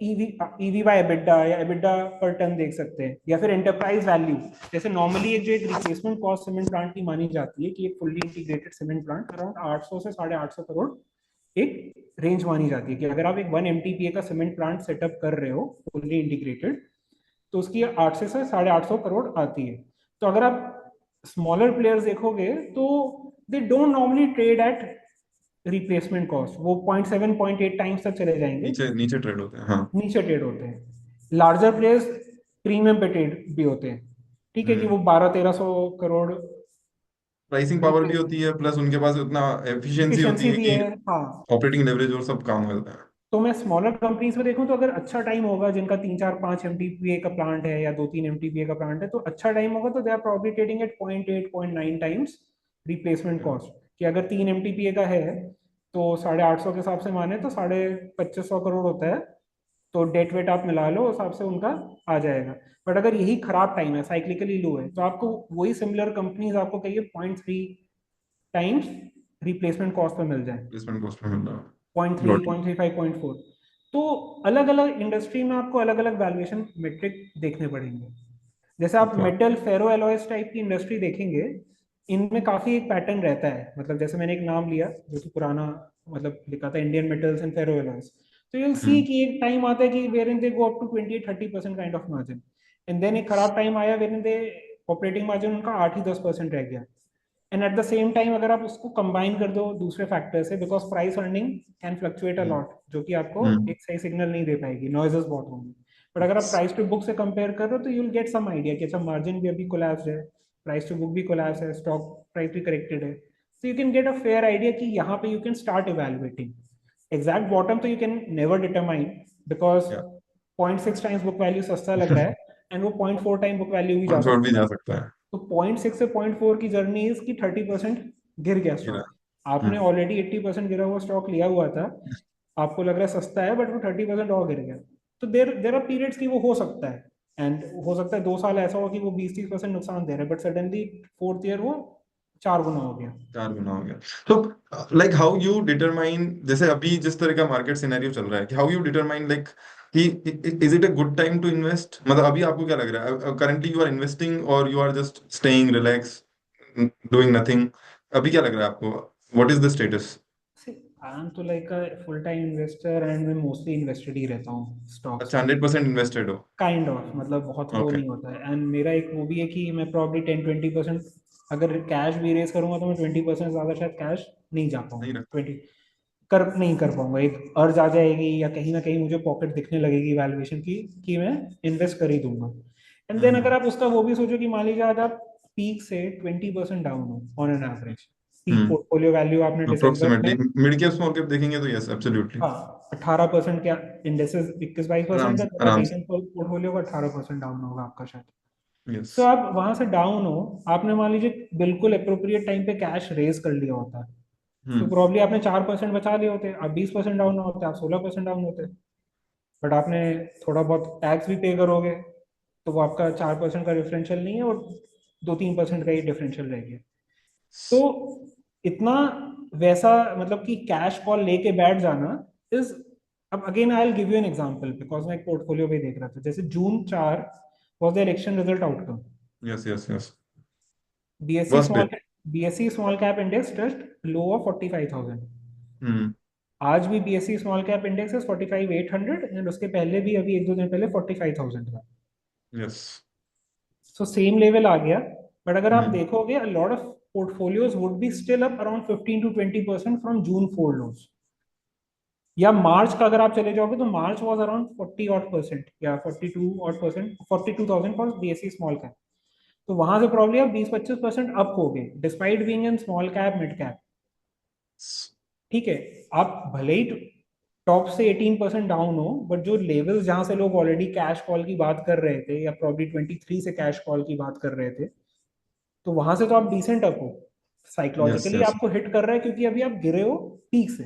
ईवी ईवी बाय एबिटा या एबिटा पर टन देख सकते हैं, या फिर एंटरप्राइज वैल्यू। जैसे नॉर्मली एक जो एक रिप्लेसमेंट कॉस्ट सीमेंट प्लांट की मानी जाती है कि एक fully integrated cement plant around 800 से 850 करोड़ एक रेंज मानी जाती है, कि अगर आप एक 1 MTPA का सीमेंट प्लांट सेटअप कर रहे हो फुल्ली इंटीग्रेटेड, तो उसकी 8 से 850 करोड़ आती है। तो अगर आप स्मॉलर प्लेयर्स देखोगे तो they don't normally trade at replacement cost, वो 0.7 0.8 टाइम्स तक चले जाएंगे, नीचे नीचे ट्रेड होते हैं, हाँ। नीचे ट्रेड होते हैं। लार्जर प्लेयर्स प्रीमियम पे ट्रेड भी होते हैं, ठीक है, कि वो 1200-1300 करोड़ प्राइसिंग पावर रुपए, भी होती है, प्लस उनके पास उतना एफिशिएंसी होती एफिशिएंसी है भी कि है। हाँ, ऑपरेटिंग लेवरेज और सब काम करता है। तो मैं स्मॉलर कंपनीज में देखूं तो अगर अच्छा टाइम होगा जिनका 3-4-5 MTPA का प्लांट है या 2-3 MTPA का प्लांट है, तो अच्छा टाइम होगा तो they are probably trading at 0.8-0.9 times replacement cost, कि अगर 3 MTPA का है तो 850 के हिसाब से माने तो 2500 करोड़ होता है, तो डेट वेट आप मिला लो, उस हिसाब से उनका आ जाएगा। बट अगर यही खराब टाइम है, साइक्लिकली लो है, तो आपको वही सिमिलर कंपनीज आपको कहिए 0.3 टाइम्स रिप्लेसमेंट कॉस्ट पे मिल जाए, प्लेसमेंट कॉस्ट में मिल रहा 0.3, है। 0.35, 0.4। तो अलग अलग इंडस्ट्री में आपको अलग अलग वैल्यूएशन मेट्रिक देखने पड़ेंगे। जैसे आप गॉट। मेटल फेरो एलॉयस टाइप की इंडस्ट्री देखेंगे इनमें काफी एक पैटर्न रहता है, मतलब जैसे मैंने एक नाम लिया जो कि पुराना, मतलब लिखा था Indian Metals and Ferro Alloys, तो यूल सी हम्म कि एक टाइम आता है कि wherein they go up to 20-30% kind of margin, and then एक खराब टाइम आया wherein they operating margin उनका 8 ही 10% रह गया। And at the same time अगर आप उसको कंबाइन कर दो दूसरे फैक्टर से, because price earning can fluctuate a hmm lot, जो कि आपको हम्म एक सही सिग्नल नहीं दे पाएगी, नॉइजेस बहुत होंगे। बट अगर आप प्राइस टू बुक से कंपेयर कर रहे हो तो you will get some idea कि अच्छा मार्जिन भी अभी कोलैप्स है, प्राइस टू बुक भी कोलैप्स है, स्टॉक प्राइस भी करेक्टेड है, so you can get a fair idea कि यहाँ पे you can start evaluating. Exact bottom तो you can never determine because या 0.6 times book value सस्ता लग रहा है and वो 0.4 टाइम बुक वैल्यू भी जा कॉन्फिडेंट भी सकता है। जा सकता है। तो 0.6 से 0.4 की जर्नी इसकी 30% गिर गया गिरा। स्टॉक। आपने हम्म ऑलरेडी 80% गिरा हुआ स्टॉक लिया हुआ था, आपको लग रहा है सस्ता है, बट वो 30% और गिर गया। तो देर देर आर पीरियड्स की वो हो सकता है, एंड हो सकता है 2 साल ऐसा हो कि वो 20-30% नुकसान दे रहा है, बट सडनली फोर्थ ईयर वो 4 गुना हो गया। 4 गुना हो गया। तो लाइक हाउ यू डिटरमाइन, जैसे अभी जिस तरह का मार्केट सिनेरियो चल रहा है, कि हाउ यू डिटरमाइन लाइक कि is it a good time to invest, मतलब अभी आपको क्या लग रहा है, करंटली यू आर इन्वेस्टिंग और you are just staying relax doing nothing, अभी क्या लग रहा है आपको, what is the status? See, I am तो like full time investor and मैं मोस्टली इन्वेस्टेड ही रहता हूँ स्टॉक्स अच्छा, में। 100% इन्वेस्टेड हो? काइंड ऑफ, मतलब बहुत वो ओके। नहीं होता है, एंड मेरा एक वो भी है कि मैं प्रॉब्ली 10-20% अगर कैश भी रेस करूंगा तो मैं 20% ज़्यादा शायद कैश नहीं जा नहीं पाऊंगा, रखा। 20 कर नहीं कर पाऊंगा, एक अर्ज आ जाएगी या कहीं ना कहीं मुझे पॉकेट दिखने लगेगी वैल्यूएशन की कि मैं इन्वेस्ट कर ही दूंगा। एंड देन अगर हम्म आप उसका वो भी सोचो कि मान लीजिए आज आप पीक से 20% डाउन हो on an average, peak hmm portfolio value आपने दिसंबर अप्रोक्सीमेटली में, मिड कैप स्मॉल कैप देखेंगे तो यस एब्सोल्युटली। हाँ 18% क्या, इंडेक्सेस 21-22% आराम है, से तो आपका आराम से। डिसेंट पोर्टफोलियो का 18% डाउन होगा आपका शायद। यस। तो आप वहां से डाउन हो, आपने मान लीजिए बिल्कुल अप्रोप्रिएट टाइम पे कैश रेज कर लिया होता, तो हम्म प्रॉब्ली आपने 4% बचा लिए होते, आप 20% डाउन होते, आप 16% डाउन होते। बट आपने थोड़ा बहुत टैक्स भी पे करोगे, तो वो आपका 4% का डिफरेंशियल नहीं है, और 2-3% का ही डिफरेंशियल रह गया। तो इतना वैसा, मतलब कि कैश कॉल लेके बैठ जाना इज, अब again I will give you an example because मैं एक पोर्टफोलियो पे देख रहा था, जैसे जून 4 was the election result outcome, yes yes yes. BSc worst day. Small BSc small cap index just low of 45,000। हम्म आज भी बीएससी स्मॉल कैप इंडेक्स है 45,800, एंड उसके पहले भी अभी 1-2 दिन पहले 45,000 था। यस। सो सेम लेवल आ गया। बट अगर आप हम्म देखोगे lot of portfolios would be still up around 15-20% from June 4 लोज। या मार्च का अगर आप चले जाओगे तो मार्च वाज अराउंड 40 odd % या 42 odd %, 42,000 for BSc small cap. तो वहां से प्रॉब्लम आप 20-25% अप हो गए despite being in small cap mid cap. ठीक है, आप भले ही टॉप से 18% डाउन हो, बट जो लेवल्स जहां से लोग ऑलरेडी कैश कॉल की बात कर रहे थे या प्रॉब्ली 23 से कैश कॉल की बात कर रहे थे, तो वहां से तो आप डिसेंट अप हो। Yes psychologically yes. आपको हिट कर रहा है क्योंकि अभी आप गिरे हो पीक से।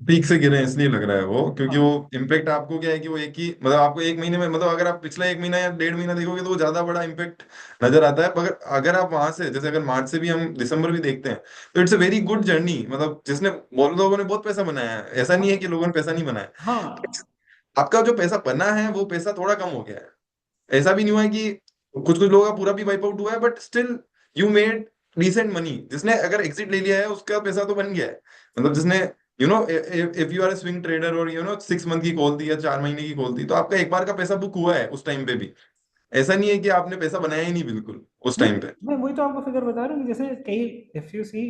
पीक से गिरे हैं इसलिए लग रहा है वो, क्योंकि वो हाँ इम्पैक्ट आपको क्या है कि वो एक ही, मतलब आपको एक महीने में, मतलब अगर आप पिछला एक महीना या 1.5 महीना देखोगे तो वो ज्यादा बड़ा इम्पैक्ट नजर आता है, मगर अगर आप वहां से, जैसे अगर मार्च से भी हम दिसंबर भी देखते हैं, तो it's a very good journey, मतलब जिसने बहुत लोगों ने बहुत पैसा बनाया है, ऐसा नहीं है कि लोगों ने पैसा नहीं बनाया। हाँ आपका जो पैसा बना है वो पैसा थोड़ा कम हो गया है, ऐसा भी नहीं हुआ है कि कुछ कुछ लोगों का पूरा भी वाइप आउट हुआ है, but still you made decent money, जिसने अगर एग्जिट ले लिया है उसका पैसा तो बन गया है, मतलब जिसने you know, if you are a swing trader और 6 मंथ की कॉल थी या 4 महीने की कॉल थी, तो आपका एक बार का पैसा बुक हुआ है उस टाइम पे भी, ऐसा नहीं है कि आपने पैसा बनाया ही नहीं बिल्कुल उस नहीं, टाइम पे। मैं वही तो आपको फिगर बता रहा हूँ कि जैसे कई, इफ यू सी,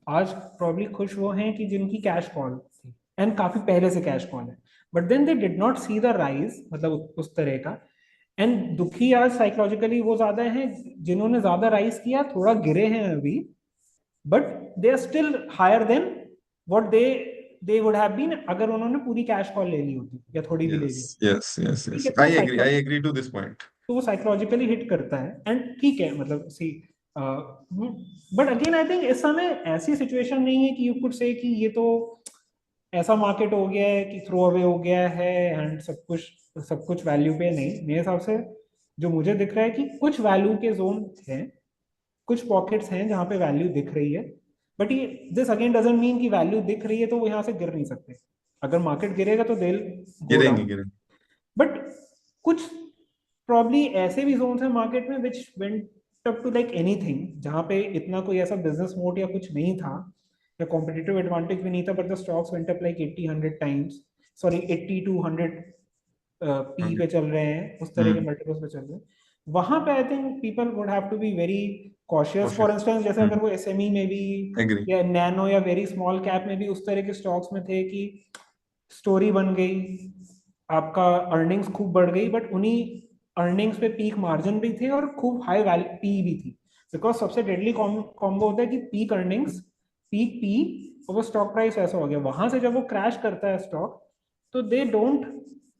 आज प्रॉब्ली खुश वो हैं कि जिनकी कैश कॉल थी एंड काफी पहले से कैश कॉल है, but then they did not see the rise, मतलब उस तरह का। एंड दुखी आज साइकोलॉजिकली वो ज्यादा हैं जिन्होंने ज्यादा राइज किया, थोड़ा गिरे हैं अभी, but they are still higher than what they would have been अगर उन्होंने पूरी कैश कॉल ले ली होती या थोड़ी भी ले यस ली। यस यस ठीक यस, है, तो I agree to this point. वो साइकोलॉजिकली हिट करता है, एंड ठीक है, मतलब see, but again I think इस समय ऐसी सिचुएशन नहीं है कि यू कुड से कि ये तो ऐसा मार्केट हो गया है कि थ्रो अवे हो गया है एंड सब कुछ वैल्यू पे नहीं, मेरे हिसाब से जो मुझे दिख रहा है कि कुछ वैल्यू के जोन हैं, कुछ पॉकेट्स हैं जहां पे वैल्यू दिख रही है। बट ये दिस अगेन डजंट मीन कि वैल्यू दिख रही है तो वो यहाँ से गिर नहीं सकते। अगर मार्केट गिरेगा तो दे गो गिरेंगे डाउन। गिरेंगे। बट कुछ प्रॉब्ली ऐसे भी जोन्स हैं मार्केट में which went up to like anything जहाँ पे इतना कोई ऐसा बिजनेस मोड या कुछ नहीं था या कॉम्पिटिटिव एडवांटेज भी नहीं था, but the stocks went up like 80-100 times, sorry 80 to 100 P पे चल रहे हैं, उस तरह के हम्म। मल्टीपल्स पे चल रहे हैं। वहां पे I think people would have to be very cautious. For कोशिश। इंस्टेंस जैसे हम्म। अगर वो एसएमई में भी एग्री। या नैनो या वेरी स्मॉल कैप में भी उस तरह के स्टॉक्स में थे कि स्टोरी बन गई, आपका अर्निंग्स खूब बढ़ गई, बट उन्हीं अर्निंग्स पे पीक मार्जिन भी थे और खूब हाई वैल्यू पी भी थी। बिकॉज सबसे डेडली कॉम्बो होता है कि पीक अर्निंग्स, पीक पी, और वो स्टॉक प्राइस ऐसा हो गया। वहां से जब वो क्रैश करता है स्टॉक, तो they don't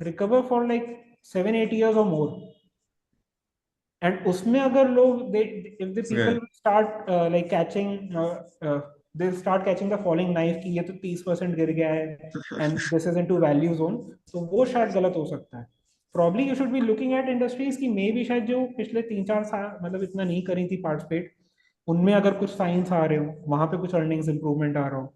recover for like 7-8 years और मोर। एंड उसमें अगर लोग दे, इफ द गए। People start like catching, they start catching the falling knife कि ये तो 30% गिर गया है and this is into value zone, तो वो शायद गलत हो सकता है। Probably you should be looking at industries की मे भी शायद जो पिछले 3-4 साल मतलब इतना नहीं करी थी पार्टिसिपेट, उनमें अगर कुछ साइंस आ रहे हो, वहां पे कुछ अर्निंग्स इंप्रूवमेंट आ रहा हो।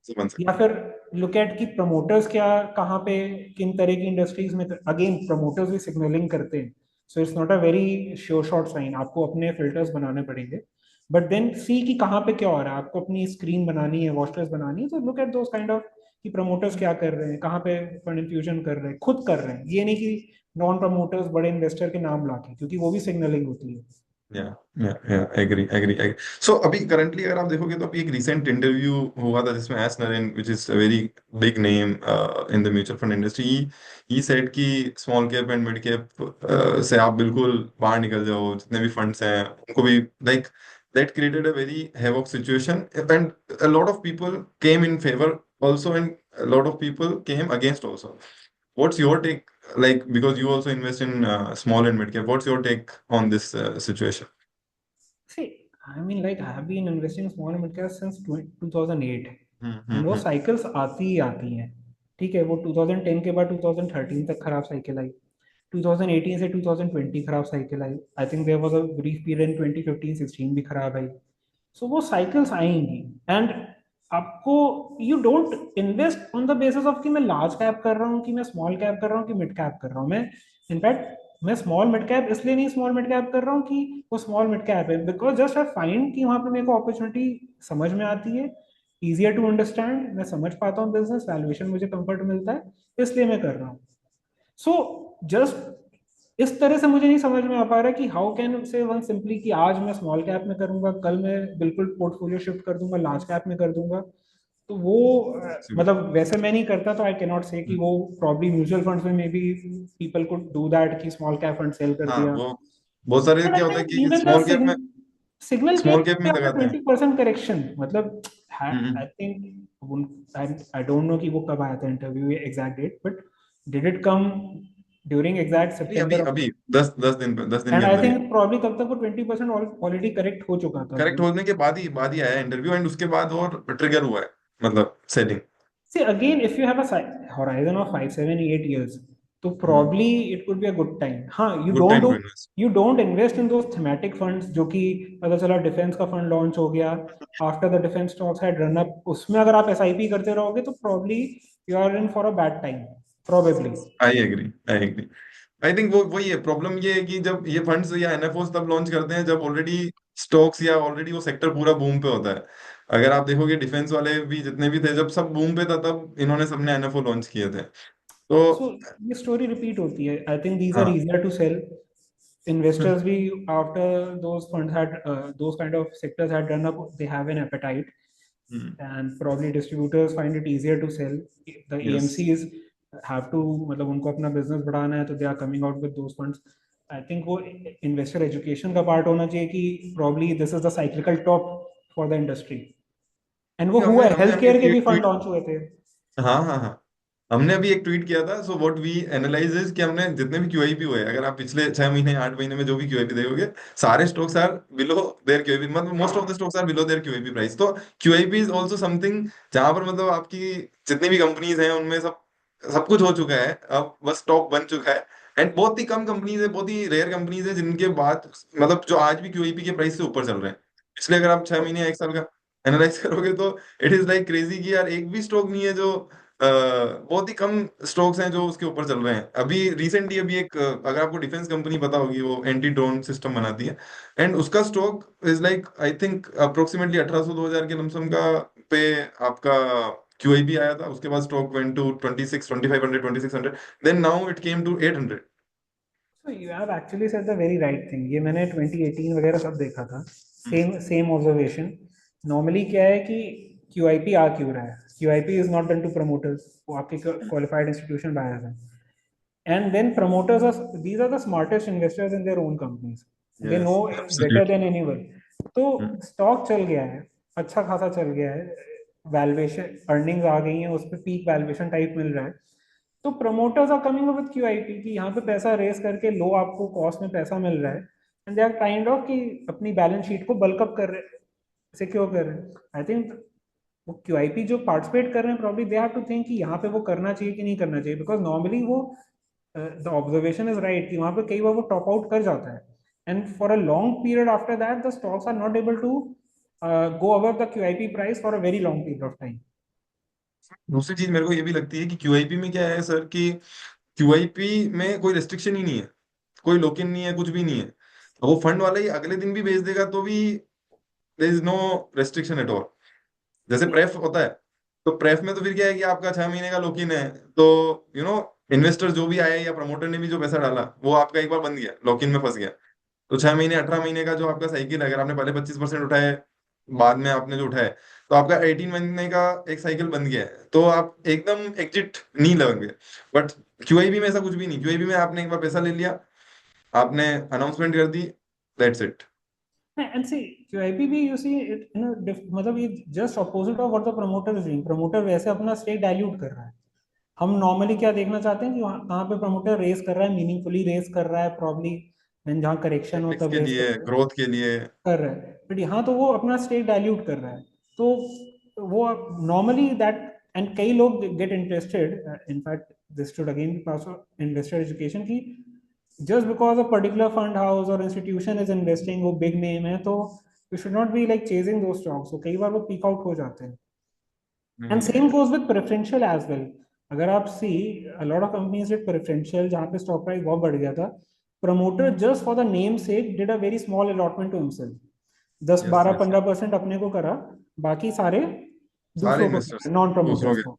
बन या सकता फिर लुक एट कि प्रमोटर्स क्या, कहाँ पे, किन तरह की इंडस्ट्रीज में, अगेन प्रमोटर्स भी सिग्नलिंग करते हैं, so it's not a very sure shot sign, आपको अपने फिल्टर्स बनाने पड़ेंगे। बट देन सी कि कहाँ पे क्या हो रहा है, आपको अपनी स्क्रीन बनानी है, वॉच लिस्ट बनानी है, तो look at those kind of कि प्रमोटर्स क्या कर रहे हैं, कहाँ पे फंड इन्फ्यूजन कर रहे हैं, खुद कर रहे हैं, ये नहीं कि नॉन प्रमोटर्स बड़े इन्वेस्टर के नाम लाके, क्योंकि वो भी सिग्नलिंग होती है। या या एग्री एग्री एग्री। सो अभी करंटली अगर आप देखोगे तो अभी एक रिसेंट इंटरव्यू हुआ था जिसमें S Naren which is a very big name in the mutual fund industry, he said कि small cap and mid cap से आप बिल्कुल बाहर निकल जाओ, जितने भी फंड्स हैं उनको भी like that created a very havoc situation, and a lot of people came in favor also and a lot of people came against also. What's your take, like, because you also invest in small and mid cap, what's your take on this situation? See, I mean, like I have been investing in small and mid cap since 2008, and वो हम्म। Cycles आती ही आती हैं। ठीक है, वो 2010 के बाद 2013 तक खराब साइकिल आई, 2018 से 2020 खराब साइकिल आई, I think there was a brief period in 2015-16 भी खराब आई। सो वो साइकिल्स आएंगी। एंड आपको, you don't invest on the basis of कि मैं लार्ज कैप कर रहा हूँ, कि मैं स्मॉल कैप कर रहा हूँ, कि मिड कैप कर रहा हूँ। मैं इनफैक्ट मैं स्मॉल मिड कैप इसलिए नहीं स्मॉल मिड कैप कर रहा हूँ कि वो स्मॉल मिड कैप है, बिकॉज जस्ट आई फाइंड कि वहाँ पे मेरे को अपॉर्चुनिटी समझ में आती है, इजियर टू अंडरस्टैंड, मैं समझ पाता हूँ बिजनेस, वैल्यूएशन मुझे कंफर्ट मिलता है, इसलिए मैं कर रहा हूँ। सो जस्ट इस तरह से मुझे नहीं समझ में आ पा रहा कि how can say one simply कि आज मैं स्मॉल कैप में करूंगा, कल मैं बिल्कुल पोर्टफोलियो शिफ्ट कर दूंगा, लार्ज कैप में कर दूंगा। तो वो Possible. मतलब वैसे मैं नहीं करता, तो आई कैन नॉट से कि वो प्रॉब्ली म्यूचुअल फंड्स में may be people could do that कि स्मॉल कैप फंड सेल कर हाँ, दिया। वो बहुत सारे बट आई क्या होता है थिंक कि even the signal came small cap में आफ्टर लगाते हैं। 20% करेक्शन, मतलब hmm. I think I don't know कि वो कब आया था interview, exact date, but did it come during exact अभी अभी सितंबर? अभी 10 दिन एंड के आई अंदर ही थिंक प्रॉब्ली तब तक वो 20% ऑलरेडी करेक्ट हो चुका था। करेक्ट होने के बाद ही आया इंटरव्यू, एंड उसके बाद और ट्रिगर हुआ है, मतलब setting. See, again, if you have a horizon of 5, 7, 8 years, तो हम्म। probably it could be a good time. हाँ, good time to invest. you don't invest in those thematic funds जो कि पता चला डिफेंस का फंड लॉन्च हो गया, after the defence stocks had run up, उसमें अगर आप एसआईपी करते रहोगे तो probably you are in for a bad time, probably. I agree I agree. I think वो वही है, प्रॉब्लम ये है कि जब ये फंड्स या एनएफओस तब लॉन्च करते हैं जब ऑलरेडी स्टॉक्स या ऑलरेडी वो सेक्टर पूरा बूम पे होता है। अगर आप देखोगे डिफेंस वाले भी जितने भी थे, जब सब बूम पे था तब इन्होंने सबने एनएफओ लॉन्च किए थे। तो So ये स्टोरी रिपीट होती है। आई थिंक दीज आर हाँ। easier to sell. Investors भी after those funds had those kind of sectors had run up, they have an appetite, and probably distributors find it easier to sell. The yes. AMCs have to, मतलब उनको अपना business बढ़ाना है, तो they are coming out with those funds. I think वो investor education का part होना चाहिए कि probably this is the cyclical top for the industry. And वो हुआ हमने है, हमने हेल्थ अभी केयर के भी एक फंड ट्वीट, लॉन्च हुए थे। हाँ हाँ हाँ, हमने अभी एक ट्वीट किया था। So what we analyse is कि हमने जितने भी क्यूआईपी हुए, अगर आप पिछले 6 महीने 8 महीने में जो भी क्यूआईपी देखोगे, सारे stocks are below their QIP, मतलब most of the stocks are below their QIP price. तो क्यूआईपी इज ऑल्सो समथिंग जहां पर मतलब आपकी जितनी भी कंपनीज हैं उनमें सब सब कुछ हो चुका है, अब बस स्टॉक बन चुका है। एंड बहुत ही कम कंपनीज है, बहुत ही रेयर कंपनीज है जिनके बाद मतलब जो आज भी क्यूआईपी के प्राइस से ऊपर चल रहे हैं। इसलिए अगर आप 6 महीने 1 साल का एनालाइज करोगे तो इट इज लाइक क्रेजी कि यार एक भी स्टॉक नहीं है जो बहुत ही कम स्टॉक्स हैं जो उसके ऊपर चल रहे हैं अभी रिसेंटली। अभी एक अगर आपको डिफेंस कंपनी पता होगी, वो एंटी ड्रोन सिस्टम बनाती है, एंड उसका stock is like I think approximately 1800-2000 के लमसम का पे आपका क्यूआईपी आया था। उसके बाद stock went to 26, 2500, 2600, then now it came to 800। So you have actually said the very right thing. ये मैंने 2018 वगैरह सब देखा था, सेम सेम ऑब्जर्वेशन। नॉर्मली क्या है कि QIP आ क्यों रहा है? QIP is not done to promoters, वो आपके क्वालिफाइड इंस्टीट्यूशन बायर्स हैं। And then promoters are, these are the smartest investors in their own companies. They know yes, better absolutely. than anyone. तो स्टॉक चल गया है, अच्छा खासा चल गया है, वैल्यूएशन अर्निंग्स आ गई हैं, उस पर पीक वैल्यूएशन टाइप मिल रहा है। तो promoters are coming up with QIP कि यहाँ पे पैसा रेस करके लो, आपको कॉस्ट में पैसा मिल रहा है, and they are kind of कि अपनी बैलेंस शीट को बल्कअप कर रहे, सिक्योर कर रहे हैं। आई थिंक वो QIP जो पार्टिसिपेट कर रहे हैं, probably they have to think कि यहाँ पे वो करना चाहिए कि नहीं करना चाहिए, बिकॉज नॉर्मली वो द ऑब्जर्वेशन इज राइट कि वहां पे कई बार वो टॉप आउट कर जाता है, and for a long period after that the stocks are not able to go above the QIP price for a very long period of time. दूसरी चीज मेरे को ये भी लगती है कि क्यूआईपी में क्या है सर, कि क्यूआईपी में कोई रेस्ट्रिक्शन ही नहीं है, कोई लॉक इन नहीं है, कुछ भी नहीं है। वो फंड वाला ही अगले दिन भी बेच देगा तो भी there is no restriction at all. जैसे प्रेफ होता है, तो प्रेफ में तो फिर क्या है कि आपका 6 महीने का लॉक इन है। तो इन्वेस्टर जो भी आए या प्रमोटर ने भी जो पैसा डाला वो आपका एक बार बंद गया, लॉक इन में फंस गया। तो 6 महीने, 18 महीने का जो आपका साइकिल है, अगर आपने पहले 25% उठाए, बाद में आपने जो उठाए, तो आपका 18 महीने का एक साइकिल बन गया है, तो आप एकदम एग्जिट नहीं लगेंगे। बट क्यूआईबी में ऐसा कुछ भी नहीं। क्यूआईबी में आपने एक बार पैसा ले लिया, आपने अनाउंसमेंट कर दी, that's it. And see, QIP भी you see it in a मतलब ये just opposite of what the promoter is doing. Promoter वैसे अपना स्टेक डाइल्यूट कर रहा है। हम नॉर्मली क्या देखना चाहते हैं कि वहाँ कहाँ पे प्रमोटर रेस कर रहा है, मीनिंगफुली रेस कर रहा है, प्रॉब्ली जहाँ करेक्शन हो टेक्टिक्स तब के रेस लिए, ग्रोथ के लिए। कर रहा है। बट यहाँ तो वो अपना स्टेक डाइल्यूट कर रहा है। तो वो नॉर्मली दैट, एंड कई लोग get interested, in fact this should again be पास ऑफ इन्वेस्टर एजुकेशन की just because a particular fund house or institution is investing, वो big name है, तो you should not be like chasing those stocks. So कई बार वो peak out हो जाते हैं। And same hmm. goes with preferential as well. अगर आप see a lot of companies did preferential जहाँ पे stock price बहुत बढ़ गया था, promoter just for the name sake did a very small allotment to himself, दस यस, बारह यस। 15% अपने को करा, बाकी सारे सारे दूसरों को, इन्वेस्टर्स, नॉन दूसरों प्रमोटर्स के। को।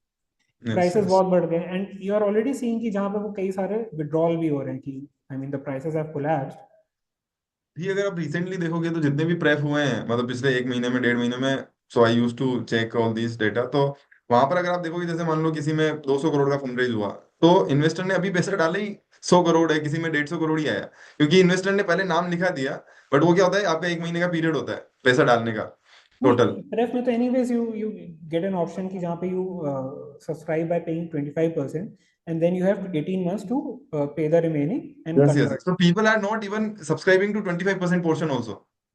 Yes, prices yes. बहुत बढ़ गए, and you are already seeing कि जहाँ पे वो कई सारे विड्रॉल भी हो रहे हैं कि आई mean the prices have collapsed. भी अगर आप रिसेंटली देखोगे तो जितने भी प्रेप हुए हैं, मतलब पिछले एक महीने में, 1.5 महीने में, so I use to check all this data, तो वहां पर अगर आप देखोगे, जैसे मान लो किसी में 200 करोड़ का फंड रेज हुआ, तो इन्वेस्टर ने अभी पैसा डाला ही 100 करोड़ है, किसी में 150 करोड़ ही आया, क्योंकि इन्वेस्टर ने पहले नाम लिखा दिया। बट वो क्या होता है, आपका एक महीने का पीरियड होता है पैसा डालने का टोटल। नहीं, प्रेफ में तो anyways you get an option कि जहाँ पे you subscribe by paying 25%, and then you have 18 months to pay the remaining and yes, yes. Convert. तो people are not even subscribing to 25% portion also.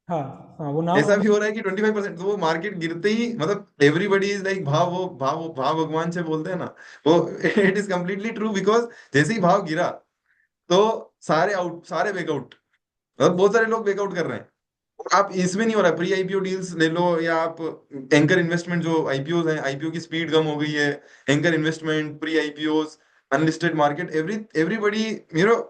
हाँ, हाँ, वो नाम ऐसा भी हो रहा है कि 25%, तो वो मार्केट गिरते ही, मतलब एवरीबडी इज लाइक भाव, वो भाव, भाव भगवान से बोलते हैं ना, वो it is completely true, because जैसे ही भाव गिरा, तो सारे आउट, सारे बैकआउट, मतलब बहुत सारे लोग बैकआउट कर रहे हैं। और आप इसमें नहीं हो रहा, प्री आईपीओ डील्स ले लो, या आप एंकर इन्वेस्टमेंट, जो आईपीओ हैं, आईपीओ की स्पीड कम हो गई है, anchor investment, pre IPO, unlisted market, everybody,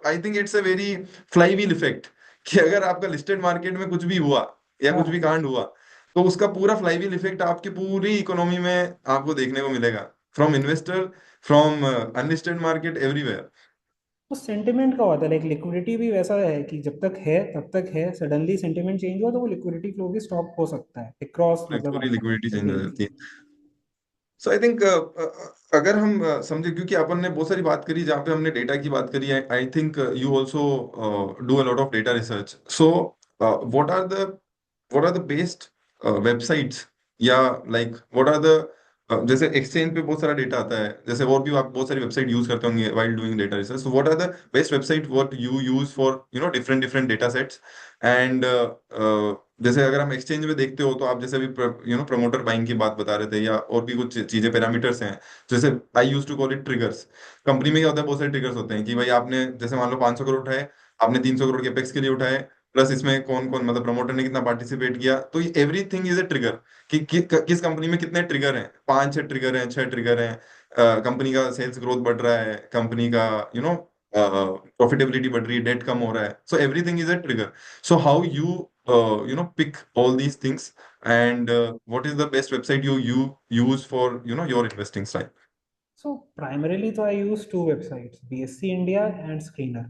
I think it's a very fly wheel effect, कि अगर आपका लिस्टेड मार्केट में कुछ भी हुआ या कुछ भी हाँ, कांड हुआ, तो उसका पूरा फ्लाई व्हील इफेक्ट आपकी पूरी इकोनॉमी में आपको देखने को मिलेगा, from investor, from unlisted market, everywhere. तो सेंटिमेंट का होता है, लाइक लिक्विडिटी भी वैसा है कि जब तक है तब तक है, सडनली सेंटिमेंट चेंज हुआ तो वो लिक्विडिटी फ्लो भी स्टॉप हो सकता है अक्रॉस, मतलब पूरी लिक्विडिटी चेंज हो retail। जाती है। सो आई थिंक अगर हम समझे, क्योंकि अपन ने बहुत सारी बात करी, जहाँ पे हमने डेटा की बात करी, I think you also do a lot of data research, so what are the what are the best websites, या लाइक व्हाट आर द, जैसे एक्सचेंज पे बहुत सारा डेटा आता है, जैसे और भी आप बहुत सारी वेबसाइट यूज करते होंगे while doing data research, so what are the best website what you use for different different data sets, and जैसे अगर हम एक्सचेंज में देखते हो, तो आप जैसे अभी प्रमोटर बाइंग की बात बता रहे थे, या और भी कुछ चीजें, पैरामीटर्स हैं, जैसे I use to call it triggers. Company में क्या होता है, बहुत सारे ट्रिगर्स होते हैं कि भाई आपने जैसे मान लो 500 करोड़ उठाए, आपने 300 करोड़ के अपेक्स के लिए उठाए, प्लस इसमें कौन कौन, मतलब प्रमोटर ने कितना पार्टिसिपेट किया, तो ये एवरीथिंग इज ए ट्रिगर, कि किस कंपनी में कितने ट्रिगर हैं, 5-6 ट्रिगर हैं, 6 ट्रिगर हैं, कंपनी का सेल्स ग्रोथ बढ़ रहा है, कंपनी का प्रॉफिटेबिलिटी बढ़ रही है, डेट कम हो रहा है, so everything is a trigger. So how you pick all these things, and what is the best website you use for your investing style? So primarily, so I use two websites, BSC India and Screener.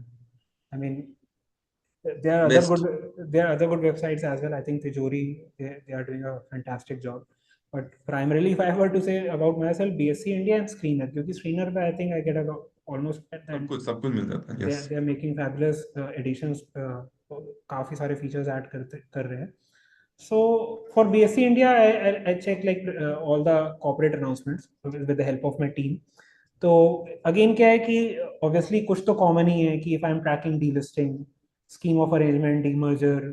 I mean, there are other Best. good there are other good websites as well. I think Tijori, they are doing a fantastic job. But primarily, if I were to say about myself, BSC India and Screener, because Screener, I think I get about almost at the end. सब कुछ मिल जाता है. Yes. They are making fabulous additions. काफी सारे features add कर रहे हैं. So for BSC India, I check like all the corporate announcements with the help of my team. तो अगेन क्या है कि ऑब्वियसली कुछ तो कॉमन ही है कि if I am tracking delisting, scheme of arrangement, demerger,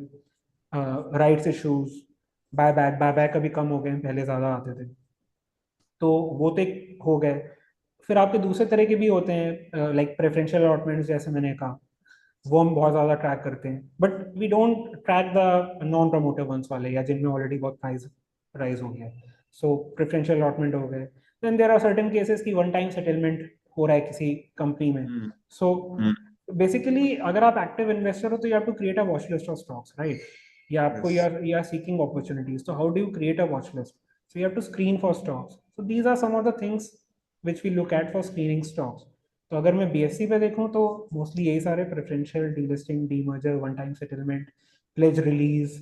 rights issues, buy back अभी कम हो गए हैं, पहले ज्यादा आते थे, तो वो तो एक हो गए. फिर आपके दूसरे तरह के भी होते हैं लाइक प्रेफरेंशियल अलॉटमेंट्स, जैसे मैंने कहा, वो हम बहुत ज्यादा ट्रैक करते हैं, but we don't track the non promoter ones वाले, या जिनमें ऑलरेडी बहुत प्राइस राइज हो गया है. सो प्रेफरेंशियल अलॉटमेंट हो गए. Then there are certain cases की वन टाइम सेटलमेंट हो रहा है किसी कंपनी में. हम्म. सो हम्म. बेसिकली अगर आप एक्टिव इन्वेस्टर हो तो you have to create a watch list of stocks, right? या आपको Yes. You are seeking opportunities, तो how do you create a watch list? So you have to screen for stocks. So these are some of the things which we look at for screening stocks. तो अगर मैं BSc पे देखूं तो mostly यही सारे preferential, delisting, demerger, one time settlement, pledge release,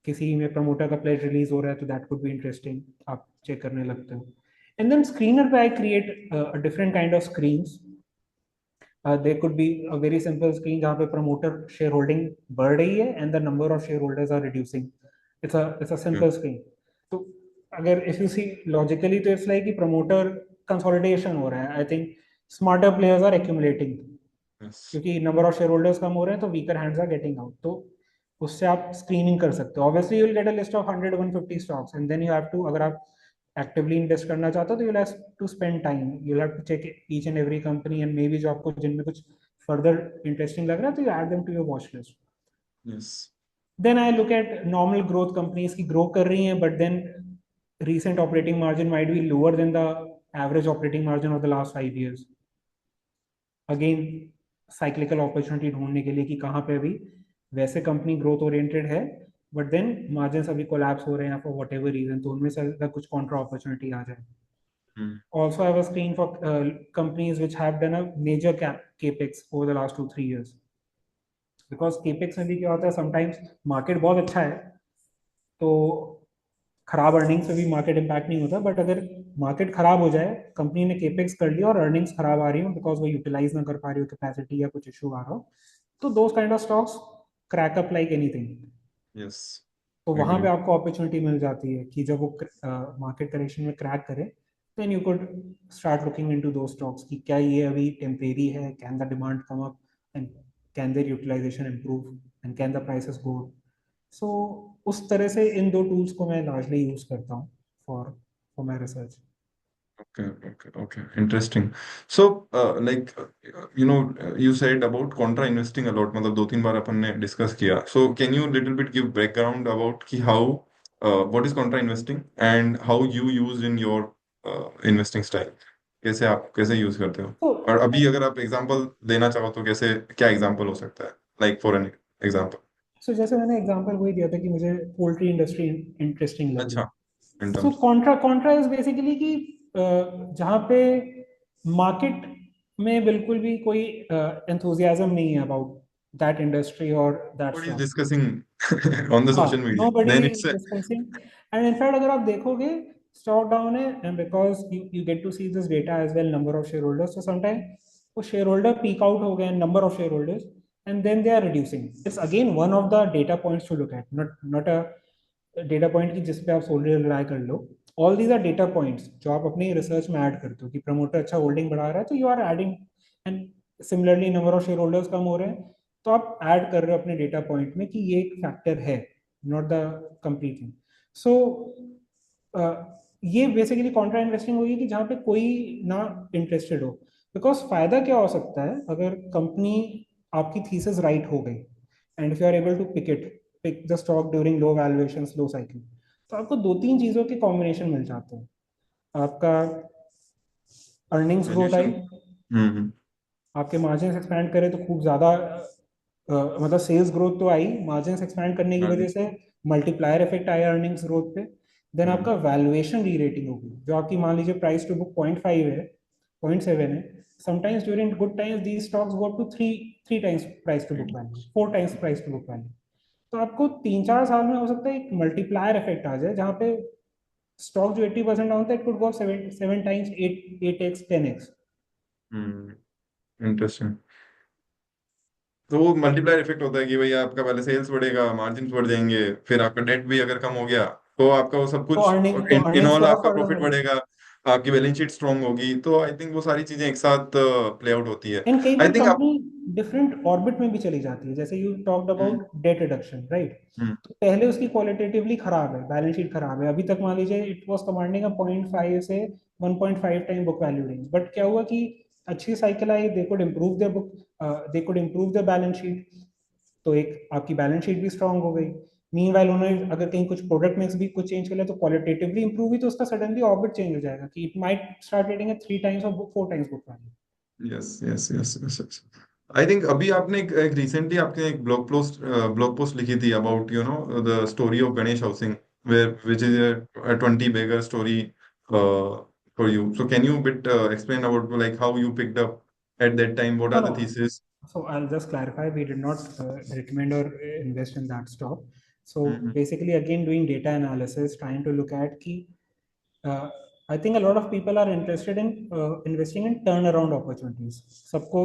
किसी में प्रमोटर का प्लेज रिलीज हो रहा है तो दैट कुड बी इंटरेस्टिंग, आप चेक करने लगते हो. एंड देन स्क्रीनर पे I create different kind of screens. There could be a very simple screen जहाँ पे promoter shareholding बढ़ रही है and the number of shareholders are reducing. It's a Yeah. simple screen. तो अगर if you see logically तो it's like कि promoter consolidation हो रहा है. I think smarter players are accumulating Yes. क्योंकि number of shareholders कम हो रहे हैं तो weaker hands are getting out. तो उससे आप स्क्रीनिंग कर सकते हो. Obviously you will get a list of 100-150 stocks and then you have to, अगर आप एक्टिवली इन्वेस्ट करना चाहते हो तो you have to spend time, you have to check each and every company, and may be जो आपको जिनमें कुछ फर्दर इंटरेस्टिंग लग रहा है तो you add them to your watch list. Yes. Then I look at normal growth companies की grow कर रही हैं, but then recent operating margin might be lower than the average operating margin of the last 5 years. Again cyclical opportunity ढूंढने के लिए कि कहाँ पे अभी वैसे कंपनी ग्रोथ ओरिएंटेड है बट देन मार्जिन अभी कोलैप्स हो रहे हैं फॉर वट एवर रीजन, तो उनमें से अगर कुछ कॉन्ट्रा अपॉर्चुनिटी आ जाए. Hmm. Also, I have a screen for companies which have done a major capex over the last 2-3 years. Because capex में भी क्या होता है, sometimes market बहुत अच्छा है तो खराब अर्निंग्स से भी मार्केट इम्पैक्ट नहीं होता, बट अगर मार्केट खराब हो जाए, कंपनी ने केपेक्स कर लिया और अर्निंग्स खराब आ रही हो बिकॉज वो यूटिलाइज ना कर पा रही हो, कैपेसिटी या कुछ इशू आ रहा हो, तो those kind of stocks crack up like anything. Yes. तो वहां पे Agree. आपको अपॉर्चुनिटी मिल जाती है कि जब वो मार्केट करेक्शन में क्रैक करे, then you could start looking into those stocks कि क्या ये अभी टेम्परेरी है, can the demand come up and can their utilisation improve and can the prices go. So उस तरह से इन दो टूल्स को मैं लार्जली यूज करता हूँ for for my research. Okay, okay, okay. Interesting. So, you said about contra investing a lot. मतलब 2-3 बार अपन ने discuss किया. So, can you little bit give background about कि how, what is contra investing and how you use in your investing style? कैसे आप कैसे use करते हो? तो और अभी अगर आप एग्जांपल देना चाहो तो कैसे, क्या एग्जांपल हो सकता है? Like for an example. सो जैसे मैंने एग्जांपल वही दिया था कि मुझे पोल्ट्री इंडस्ट्री इंटरेस्टिंग लग रही अच्छा. है. In so terms. Contra Contra is basically कि जहाँ पे मार्केट में बिल्कुल भी कोई एंथुजियाज्म नहीं है अबाउट दैट इंडस्ट्री और that What is stock. discussing on the हाँ, social media? nobody Then is it's a, discussing. And in fact, अगर आप देखोगे स्टॉक डाउन है, and because you get to see this data as well, number of shareholders. So sometimes वो shareholder peak out हो गए, number of shareholders, and then they are reducing. It's again one of the data points to look at, not a data point की जिस पे आप solely rely कर लो. All these are data points जो आप अपनी रिसर्च में ऐड करते हो कि प्रमोटर अच्छा होल्डिंग बढ़ा रहा है तो you are adding, and similarly number of shareholders कम हो रहे हैं तो आप ऐड कर रहे हो अपने डेटा पॉइंट में कि ये एक फैक्टर है, नॉट द कंप्लीट थिंग. सो ये बेसिकली कॉन्ट्रा इन्वेस्टिंग होगी कि जहाँ पे कोई ना इंटरेस्टेड हो. बिकॉज फायदा क्या हो सकता है अगर कंपनी आपकी थीसिस राइट हो गई and if you are able to pick the stock during low valuations, low cycle, तो आपको दो तीन चीजों के कॉम्बिनेशन मिल जाते हैं. आपका अर्निंग्स ग्रोथ आई, वैल्यूएशन। हम्म। आपके मार्जिन एक्सपैंड करे तो खूब ज्यादा मतलब सेल्स ग्रोथ तो आई, मार्जिन एक्सपैंड करने की वजह मार्जिन। से मल्टीप्लायर इफेक्ट आया अर्निंग्स ग्रोथ पे। देन हम्म। आपका वैल्यूएशन री रेटिंग होगी, जो आपकी मान लीजिए प्राइस टू बुक 0.5 है, 0.7 है, sometimes during good times these stocks go up to three three times price to book value, 4 times price to book value. तो आपको 3-4 साल में हो सकता है एक मल्टीप्लायर इफेक्ट आ जाए, जहाँ पे स्टॉक जो 80% डाउन था, it could go 7 times, 8x, 10x। Interesting. तो वो मल्टीप्लायर इफेक्ट होता है कि भाई आपका पहले सेल्स बढ़ेगा, मार्जिन बढ़ जाएंगे, फिर आपका डेट भी अगर कम हो गया तो आपका वो सब तो कुछ, अर्निंग तो इन अर्निंग्स ऑल फर्दर आपका फर्दर प्रॉफिट बढ़ेगी। बढ़ेगा, आपकी बैलेंस शीट स्ट्रांग होगी। तो आई थिंक वो सारी चीजें एक साथ प्ले आउट होती है। एंड कई आई बार थिंक आप। कंपनी डिफरेंट ऑर्बिट में भी चली जाती है, जैसे you talked hmm. About debt reduction, right? Hmm. तो पहले उसकी क्वालिटेटिवली खराब है, बैलेंस शीट खराब है, अभी तक मान लीजिए इट वाज कमांडिंग अ 0.5 से 1.5 time book value range, but क्या हुआ कि अच्छी cycle I, they could improve their book, they could improve the balance sheet, तो एक आपकी बैलेंस शीट भी स्ट्रांग हो गई। मीनवाइल उन्होंने अगर कहीं कुछ प्रोडक्ट मिक्स भी कुछ चेंज कर लिया तो क्वालिटेटिवली इंप्रूव हुई, तो उसका सडनली ऑर्बिट चेंज हो जाएगा कि it might start rating at 3 times और 4 times book value. Yes yes yes yes. I think अभी आपने एक रिसेंटली आपने एक ब्लॉग पोस्ट लिखी थी about the story of Ganesh Housing, where which is a 20 beggar story for you. So can you bit explain about like how you picked up at that time? What No, are the no. thesis? So I'll just clarify, we did not recommend or invest in that stock. So Mm-hmm. basically, again, doing data analysis, trying to look at key. Uh, I think a lot of people are interested in investing in turnaround opportunities. सबको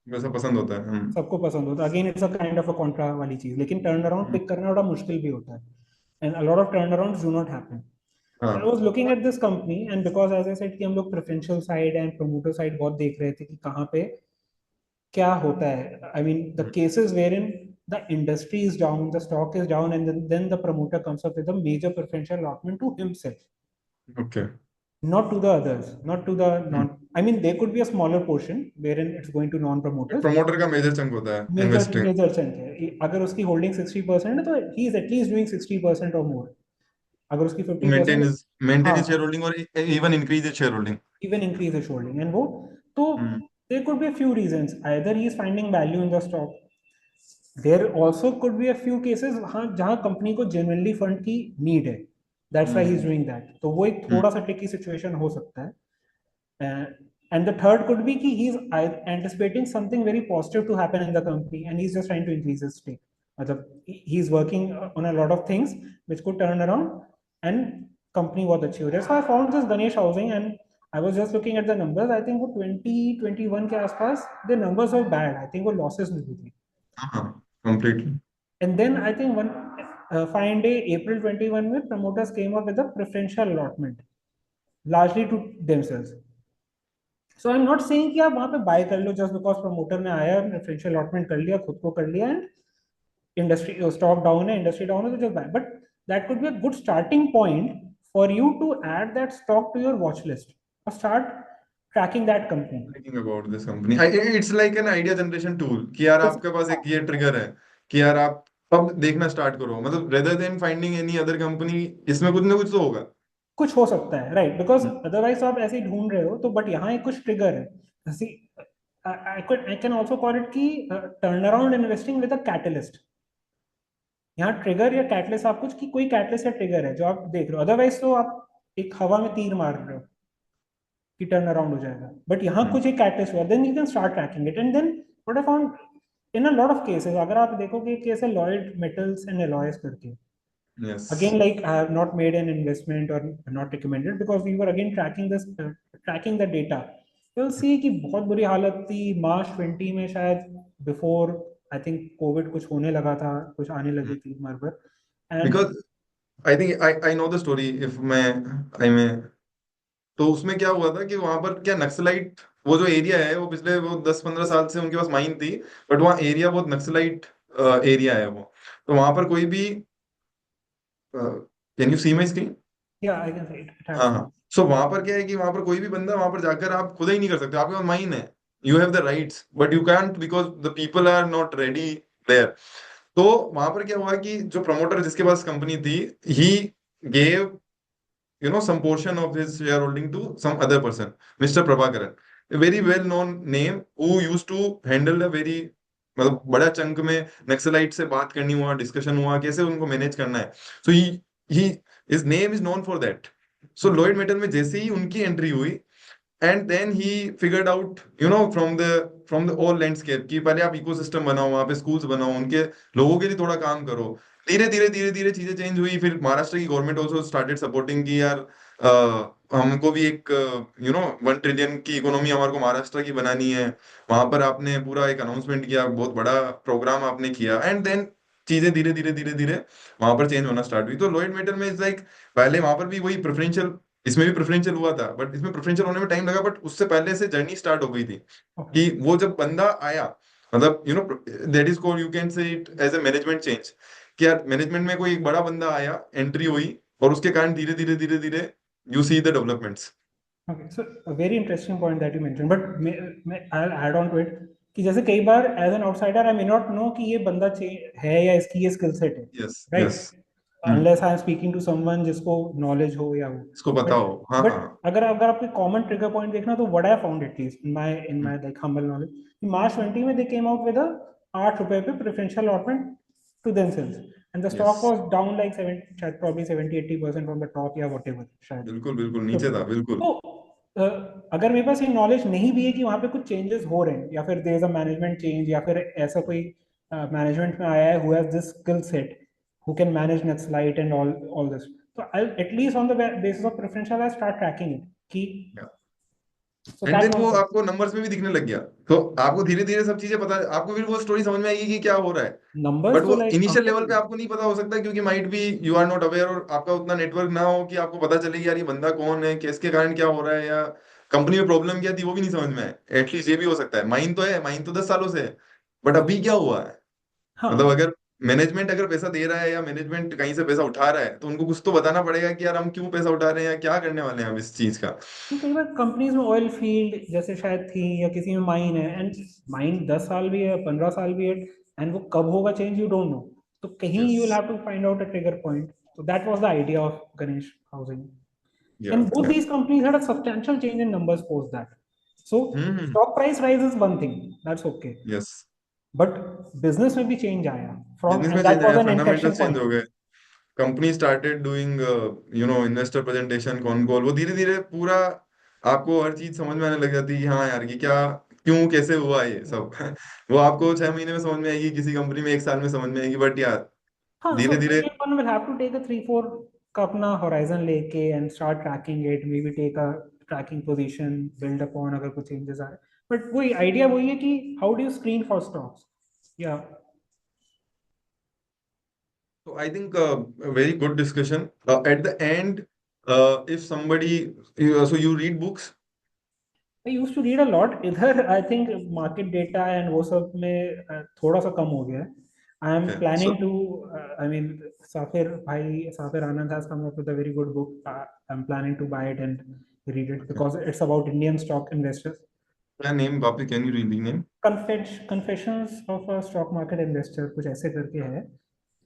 वैसा पसंद होता है। हम्म। सबको पसंद होता है, again it's a kind of a Contra वाली चीज, लेकिन टर्न अराउंड हम्म। पिक करना बड़ा मुश्किल भी होता है, and a lot of turn around do not happen. So I हाँ। was looking at this company, and because as I said कि हम लोग preferential side and promoter side बहुत देख रहे थे कि कहाँ पे क्या होता है, I mean the cases where in the industry is down, the stock is down, and then the promoter comes up with a major preferential allotment to himself, okay. not to the others, not to the non, I mean there could be a smaller portion wherein it's going to non promoters, promoter का major chunk होता है major investing. Major chunk है। अगर उसकी holding 60% है तो he is at least doing 60% और मोर। अगर उसकी मेंटेन 50%, इज मेंटेन हाँ, शेयर होल्डिंग और even increase share holding. even increase his holding, and वो तो हम्म। there could be a few reasons, either he is finding value in the stock, there also could be a few cases हाँ जहाँ company को genuinely fund की need है, that's why he is hmm. doing that, तो वो एक हम्म। थोड़ा सा ट्रिकी सिचुएशन हो सकता है। And the third could be कि he is anticipating something very positive to happen in the company and he is just trying to increase his stake, मतलब he is working on a lot of things which could turn around and company बहुत अच्छी हो जाए। So I found this Ganesh Housing and I was just looking at the numbers, I think वो 2021 के आसपास the numbers were bad, I think वो losses में भी थी। हाँ, completely. And then I think one fine day, April 21 में promoters came up with a preferential allotment, largely to themselves. So I am not saying कि आप वहां पे बाय कर लो जस्ट बिकॉज प्रमोटर ने आया, प्रेफरेंशियल अलॉटमेंट कर लिया, खुद को कर लिया, एंड इंडस्ट्री स्टॉक डाउन है, इंडस्ट्री डाउन है तो just buy, but that could be a good starting point for you to add that stock to your watch list और start tracking that company. Thinking about this company, it's like an idea generation tool कि यार आपके पास एक ये trigger है कि यार आप अब देखना स्टार्ट करो, मतलब rather than finding any other company, इसमें कुछ ना कुछ तो होगा। कुछ हो सकता है, राइट, बिकॉज अदरवाइज आप ऐसे ही ढूंढ रहे हो तो, बट यहाँ एक कुछ ट्रिगर है, जैसे I can also call it की turnaround investing with a catalyst. यहाँ ट्रिगर या कैटलिस्ट आप कुछ की कोई कैटलिस्ट या ट्रिगर है जो आप देख रहे हो, अदरवाइज तो आप एक हवा में तीर मार रहे हो कि टर्न अराउंड हो जाएगा, बट यहाँ कुछ एक कैटलिस्ट हुआ, then you can start tracking it, and then what I found in a lot of cases, अगर आप देखोगे केस है लॉयड मेटल्स एंड एलॉयज करके, yes. again like I have not made an investment or not recommended because we were again tracking this tracking the data, you'll see कि बहुत बुरी हालत थी मार्च 20 में शायद, बिफोर आई थिंक कोविड कुछ होने लगा था, कुछ आने लगी थी हमारे पर, and because I think I know the story, if मैं आई में, तो उसमें क्या हुआ था कि वहां पर क्या नक्सलाइट, वो जो एरिया है वो पिछले वो 10-15 साल से उनके पास माइन थी, बट वहाँ एरिया बहुत नक्सलाइट एरिया है वो। तो वहां पर कोई भी, can you see my screen? या आई कैन से इट हाँ हैज, हाँ। सो वहां पर क्या है कि वहां पर कोई भी बंदा वहां पर जाकर आप खुद ही नहीं कर सकते, आपके पास माइन है, you have the rights but you can't because the people are not ready there. तो वहां पर क्या हुआ कि जो प्रमोटर जिसके पास कंपनी थी, he gave some portion of his shareholding to some other person, Mr. Prabhakaran, a very well known name who used to handle a very मतलब बड़ा चंक में नक्सलाइट से बात करनी हुआ, डिस्कशन हुआ, कैसे उनको मैनेज करना है. So he his name is known for that. So Lloyd Metal में जैसे ही उनकी एंट्री हुई, and then he figured out from the all landscape कि पहले आप इकोसिस्टम बनाओ, वहां पे स्कूल्स बनाओ, उनके लोगों के लिए थोड़ा काम करो. धीरे धीरे धीरे धीरे चीजें चेंज हुई. फिर महाराष्ट्र की गवर्नमेंट ऑल्सो स्टार्टेड सपोर्टिंग की यार हमको भी एक 1 ट्रिलियन की इकोनॉमी हमारे को महाराष्ट्र की बनानी है. वहां पर आपने पूरा एक अनाउंसमेंट किया, बहुत बड़ा प्रोग्राम आपने किया, एंड देन चीजें धीरे धीरे धीरे धीरे वहां पर चेंज होना स्टार्ट हुई. तो लॉयड मेटल में इज लाइक पहले वहां पर भी वही प्रेफरेंशियल, इसमें भी प्रेफरेंशियल हुआ था, बट इसमें प्रेफरेंशियल होने में टाइम लगा, बट उससे पहले से जर्नी स्टार्ट हो गई थी. Okay. कि वो जब बंदा आया, मतलब that is called, you can say it as a management change. कि यार मैनेजमेंट में कोई एक बड़ा बंदा आया, एंट्री हुई, और उसके कारण धीरे धीरे धीरे धीरे you see the developments. Okay, so a very interesting point that you mentioned, but I'll add on to it कि जैसे कई बार as an outsider I may not know कि ये बंदा है या इसकी ये स्किल सेट है, yes right? Yes. Unless I am speaking to someone जिसको नॉलेज हो या वो. इसको बट बताओ. हाँ बट हाँ. अगर अगर आपके कॉमन ट्रिगर पॉइंट देखना, तो what I found at least in my like humble knowledge, March 20 में दे केम आउट विद 8 रुपए पे preferential allotment to themselves, and the stock yes, was down like 7, शायद प्रॉब्ली 70-80% फ्रॉम द टॉप या whatever शायद. बिल्कुल बिल्कुल तो नीचे था बिल्कुल. तो अ, अगर मेरे पास ये नॉलेज नहीं भी है कि वहां पे कुछ चेंजेस हो रहे हैं, या फिर there is a management change, या फिर ऐसा कोई मैनेजमेंट में आया है who has this skill set, who can manage Nextlight and all this. So I'll at least on the basis of preferential I'll start tracking it. Key. So and that then one वो thing. आपको numbers में भी दिखने लग गया, तो आपको धीरे धीरे सब चीजें पता, आपको फिर वो स्टोरी समझ में आएगी कि क्या हो रहा है. Numbers बट तो वो like इनिशियल आंखों लेवल पे में. आपको नहीं पता हो सकता, क्योंकि might be you are not aware, और आपका उतना नेटवर्क ना हो कि आपको पता चले कि यार ये बंदा कौन है, किसके कारण क्या हो रहा है, या कंपनी में प्रॉब्लम क्या थी वो भी नहीं समझ में आए. एटलीस्ट ये भी हो सकता है. माइन तो है, माइन तो 10 सालों से है, बट अभी क्या हुआ है. मतलब हाँ. अगर मैनेजमेंट अगर पैसा दे रहा है, या मैनेजमेंट कहीं से पैसा उठा रहा है, तो उनको कुछ तो बताना पड़ेगा कि यार हम क्यों पैसा उठा रहे हैं, या क्या करने वाले हैं हम इस चीज का. कई बार कंपनीज में ऑयल फील्ड जैसे शायद थी, या किसी में माइन है, एंड माइन 10 साल भी है, 15 साल भी है, एंड वो कब होगा चेंज यू डोंट नो. तो कहीं you will yes. Have to find out a trigger point. So that was the idea of Ganesh Housing. या And both या. these companies had a substantial change in numbers post that. So hmm. stock price rise is one thing, that's okay. Yes. But business में भी change आया from, business में and change that आया, was an fundamental inflection change point. हो गए. Company started doing investor presentation, con call, वो धीरे धीरे पूरा आपको हर चीज समझ में आने लग जाती है कि हाँ यार ये क्या, क्यों, कैसे हुआ ये सब. वो आपको 6 महीने में समझ में आएगी, किसी कंपनी में 1 साल में समझ में आएगी, बट यार हाँ, so धीरे धीरे. again one will have to take a 3-4 का अपना horizon लेके and start tracking it, maybe take a tracking position, build upon अगर कुछ changes आ रहे हैं. But वही idea वही है कि how do you screen for stocks? Yeah. So I think a very good discussion. At the end, if somebody, so you read books. I used to read a lot. इधर I think market data and वो सब में थोड़ा सा कम हो गया है. I am Okay. planning So to, I mean, Safir Anand has come up with a very good book. I'm planning to buy it and read it okay. because it's about Indian stock investors. क्या name वापस, can you read the name? Confessions of a Stock Market Investor कुछ ऐसे करके है.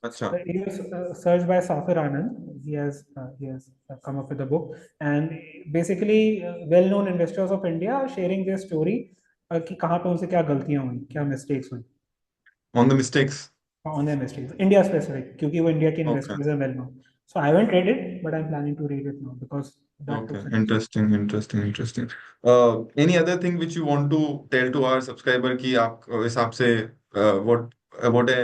अच्छा. It was searched by Safir Anand. He has come up with a book, and basically well-known investors of India are sharing their story कि कहाँ पे उनसे क्या गलतियाँ हुई, क्या mistakes हुई on the mistakes. on their mistakes. India specific क्योंकि वो India के ओके. investors हैं well-known. So I haven't read it, but I'm planning to read it now because that Okay, looks interesting. interesting, interesting, interesting. Any other thing which you want to tell to our subscriber कि आप हिसाब से what a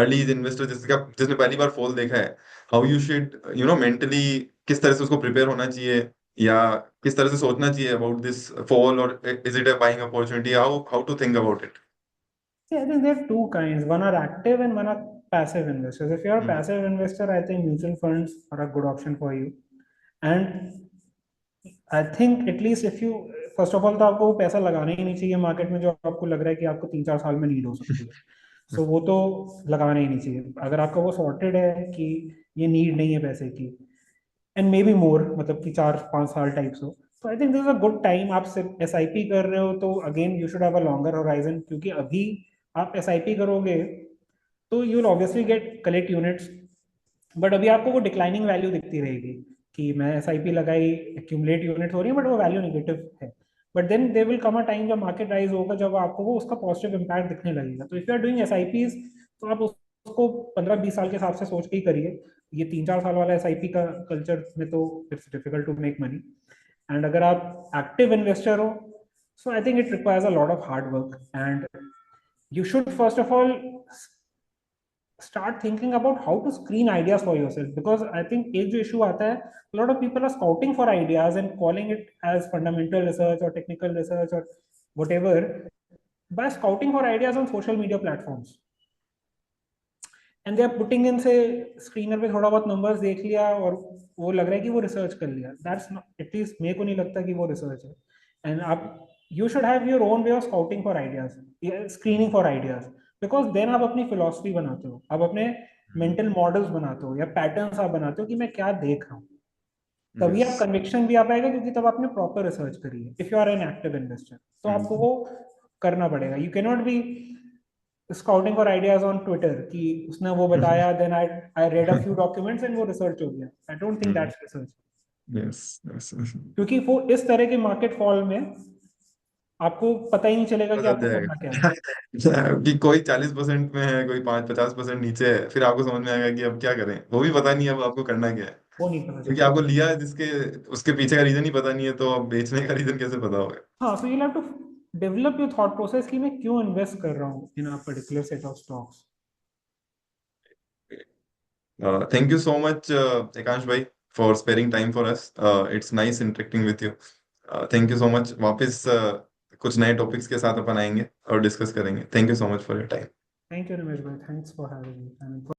early investor जिसने पहली बार fall देखा है, how you should mentally किस तरह से उसको प्रिपेयर होना चाहिए, या किस तरह से सोचना चाहिए about this fall, or is it a buying opportunity, how to think about it. See, I think there are two kinds. One are active and one are passive investors. If you're a hmm. passive investor, I think mutual funds are a good option for you. And I think at least if you, first of all तो आपको वो पैसा लगाना ही नहीं चाहिए market में जो आपको लग रहा है कि आपको 3-4 साल में नीड हो सकती है. सो वो तो लगाना ही नहीं चाहिए. अगर आपका वो सॉर्टेड है कि ये नीड नहीं है पैसे की, एंड मे बी मोर, मतलब कि 4-5 साल टाइप्स हो, तो I think this is a good time. आप सिर्फ एस आई पी कर रहे हो तो again you should have a longer horizon, क्योंकि अभी आप एस आई पी करोगे तो you will obviously get collect units, but अभी आपको वो डिक्लाइनिंग वैल्यू दिखती रहेगी कि मैं एसआईपी लगाई, एक्यूमुलेट यूनिट हो रही है बट वो वैल्यू नेगेटिव है। But then they will come a time जब मार्केट राइज होगा, जब आपको वो उसका पॉजिटिव इम्पैक्ट दिखने लगेगा। तो if you are doing SIPs, तो आप उसको 15-20 साल के हिसाब से सोच के ही करिए। ये 3-4 साल वाला एसआईपी का कल्चर में तो it's difficult to make money. And अगर आप एक्टिव इन्वेस्टर हो, so I think it requires a lot of hard work, and you should first of all start thinking about how to screen ideas for yourself, because I think एक जो issue आता है, a lot of people are scouting for ideas and calling it as fundamental research or technical research or whatever, by scouting for ideas on social media platforms, and they are putting in, say, screener पे थोड़ा बहुत numbers देख लिया और वो लग रहा है कि वो research कर लिया। That's not, at least मेरे को नहीं लगता कि वो research है। And आप, you should have your own way of scouting for ideas, screening for ideas, because then आप अपनी philosophy बनाते हो, आप अपने mental models बनाते हो या patterns आप बनाते हो कि मैं क्या देख रहा हूँ। तभी आप यस। conviction भी आ पाएगा, क्योंकि तब आपने proper research करी है। If you are an active investor, तो आपको वो करना पड़ेगा। You cannot be scouting for ideas on Twitter कि उसने वो बताया, then I I read a few documents and वो रिसर्च हो गया। I don't think that's research, yes yes. क्योंकि वो इस तरह के मार्केट फॉल में आपको पता ही नहीं चलेगा कि पता आपको करना क्या है। जाएगा कि कोई 40% में है, कोई 5-50% नीचे है, फिर आपको समझ में आएगा कि अब क्या करें, वो भी पता नहीं है अब आपको करना क्या है। वो नहीं पता क्योंकि चलता। आपको लिया है जिसके, उसके पीछे का रीजन ही पता नहीं है, तो अब बेचने का रीजन कैसे पता होगा। हाँ, so you have to develop your thought process कि मैं क्यों इन्वेस्ट कर रहा हूँ in a particular set of stocks. Thank you so much Ekansh भाई for sparing time for us. It's nice interacting with you. Thank you so much. वापस कुछ नए टॉपिक्स के साथ अपन आएंगे और डिस्कस करेंगे। Thank you so much for your time. Thank you Ramesh भाई, थैंक्स फॉर हैविंग मी।